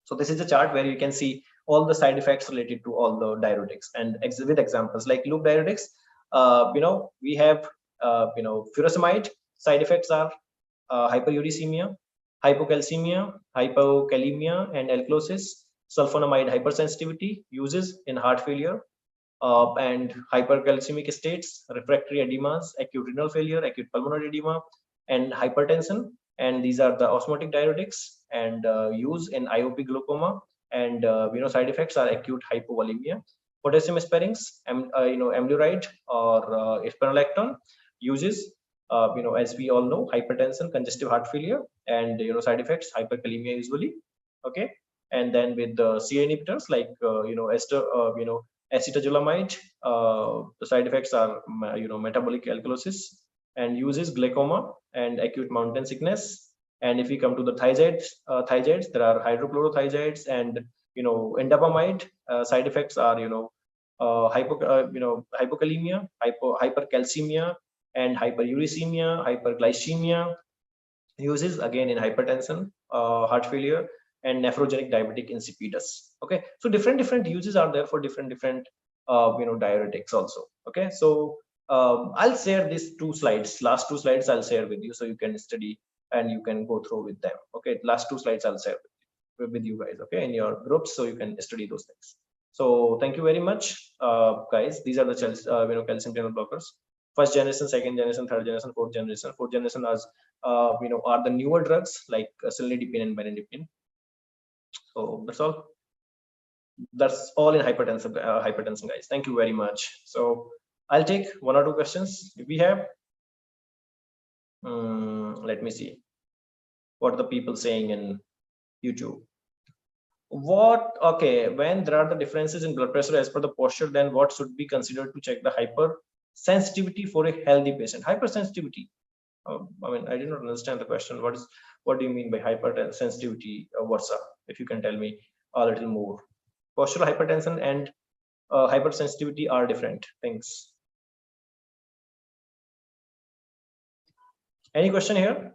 So this is the chart where you can see all the side effects related to all the diuretics, and with examples like loop diuretics. We have furosemide. Side effects are hyperuricemia, hypocalcemia, hypokalemia, and alkalosis. Sulfonamide hypersensitivity, uses in heart failure, and hypercalcemic states, refractory edemas, acute renal failure, acute pulmonary edema, and hypertension. And these are the osmotic diuretics, and use in IOP glaucoma. And side effects are acute hypovolemia. Potassium asparings, amluride or spironolactone, uses as we all know, hypertension, congestive heart failure, and side effects hyperkalemia usually. Okay, and then with the CA inhibitors like acetazolamide, the side effects are metabolic alkalosis, and uses glaucoma and acute mountain sickness. And if we come to the thiazides, there are hydrochlorothiazides and indapamide. Side effects are hypokalemia, hypercalcemia, and hyperuricemia, hyperglycemia. Uses again in hypertension, heart failure, and nephrogenic diabetic insipidus. Okay, so different uses are there for different diuretics also. Okay, so I'll share these last two slides I'll share with you, so you can study and you can go through with them. Okay, last two slides I'll share with you guys, okay, in your groups, so you can study those things. So thank you very much, guys. These are the calcium channel blockers. First generation, second generation, third generation, fourth generation. Fourth generation are the newer drugs like cilnidipine and benedipine. So that's all in hypertension, guys. Thank you very much. So I'll take one or two questions if we have. Let me see what are the people saying in YouTube. Okay, when there are the differences in blood pressure as per the posture, then what should be considered to check the hypersensitivity for a healthy patient? Hypersensitivity, I mean, I did not understand the question. What do you mean by hypersensitivity? What's up? If you can tell me a little more. Postural hypertension and hypersensitivity are different things. Any question here?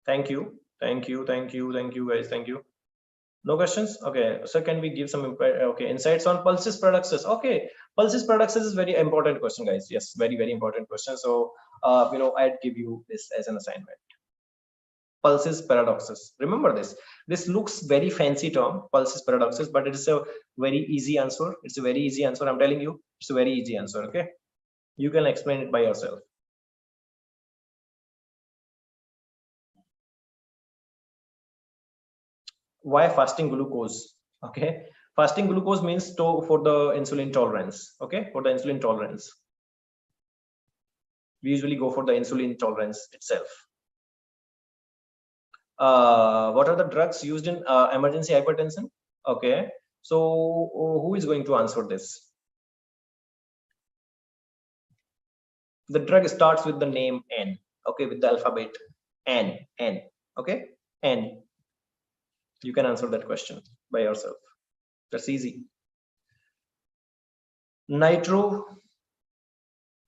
Thank you guys. Thank you. No questions? Okay, so can we give some insights on pulses paradoxes? Okay, pulses paradoxes is very important question, guys. Yes, very important question. So I'd give you this as an assignment. Pulses paradoxes, remember this looks very fancy term, pulses paradoxes, but it is a very easy answer. It's a very easy answer, I'm telling you. It's a very easy answer. Okay, you can explain it by yourself. Why fasting glucose? Okay, fasting glucose means for the insulin tolerance. Okay, for the insulin tolerance, we usually go for the insulin tolerance itself. What are the drugs used in emergency hypertension? Okay, so who is going to answer this? The drug starts with the name N. Okay, with the alphabet N. Okay, N. You can answer that question by yourself. That's easy. Nitro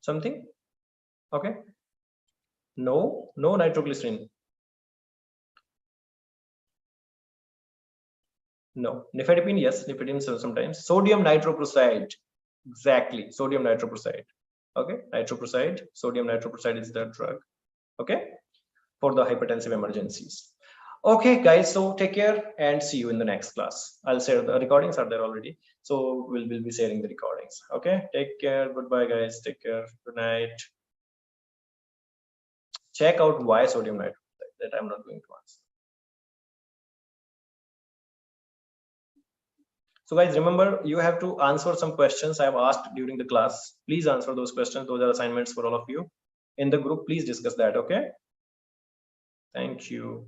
something. Okay, no nitroglycerin. No. Nifedipine, yes, nifedipine sometimes. Sodium nitroprusside, exactly, sodium nitroprusside. Okay, nitroprusside, sodium nitroprusside is the drug. Okay, for the hypertensive emergencies. Okay, guys, so take care and see you in the next class. I'll share the recordings are there already, so we'll be sharing the recordings. Okay, take care. Goodbye, guys. Take care. Good night. Check out why sodium nitroprusside, that I'm not going to answer. So guys, remember, you have to answer some questions I have asked during the class. Please answer those questions. Those are assignments for all of you in the group. Please discuss that. Okay. Thank you.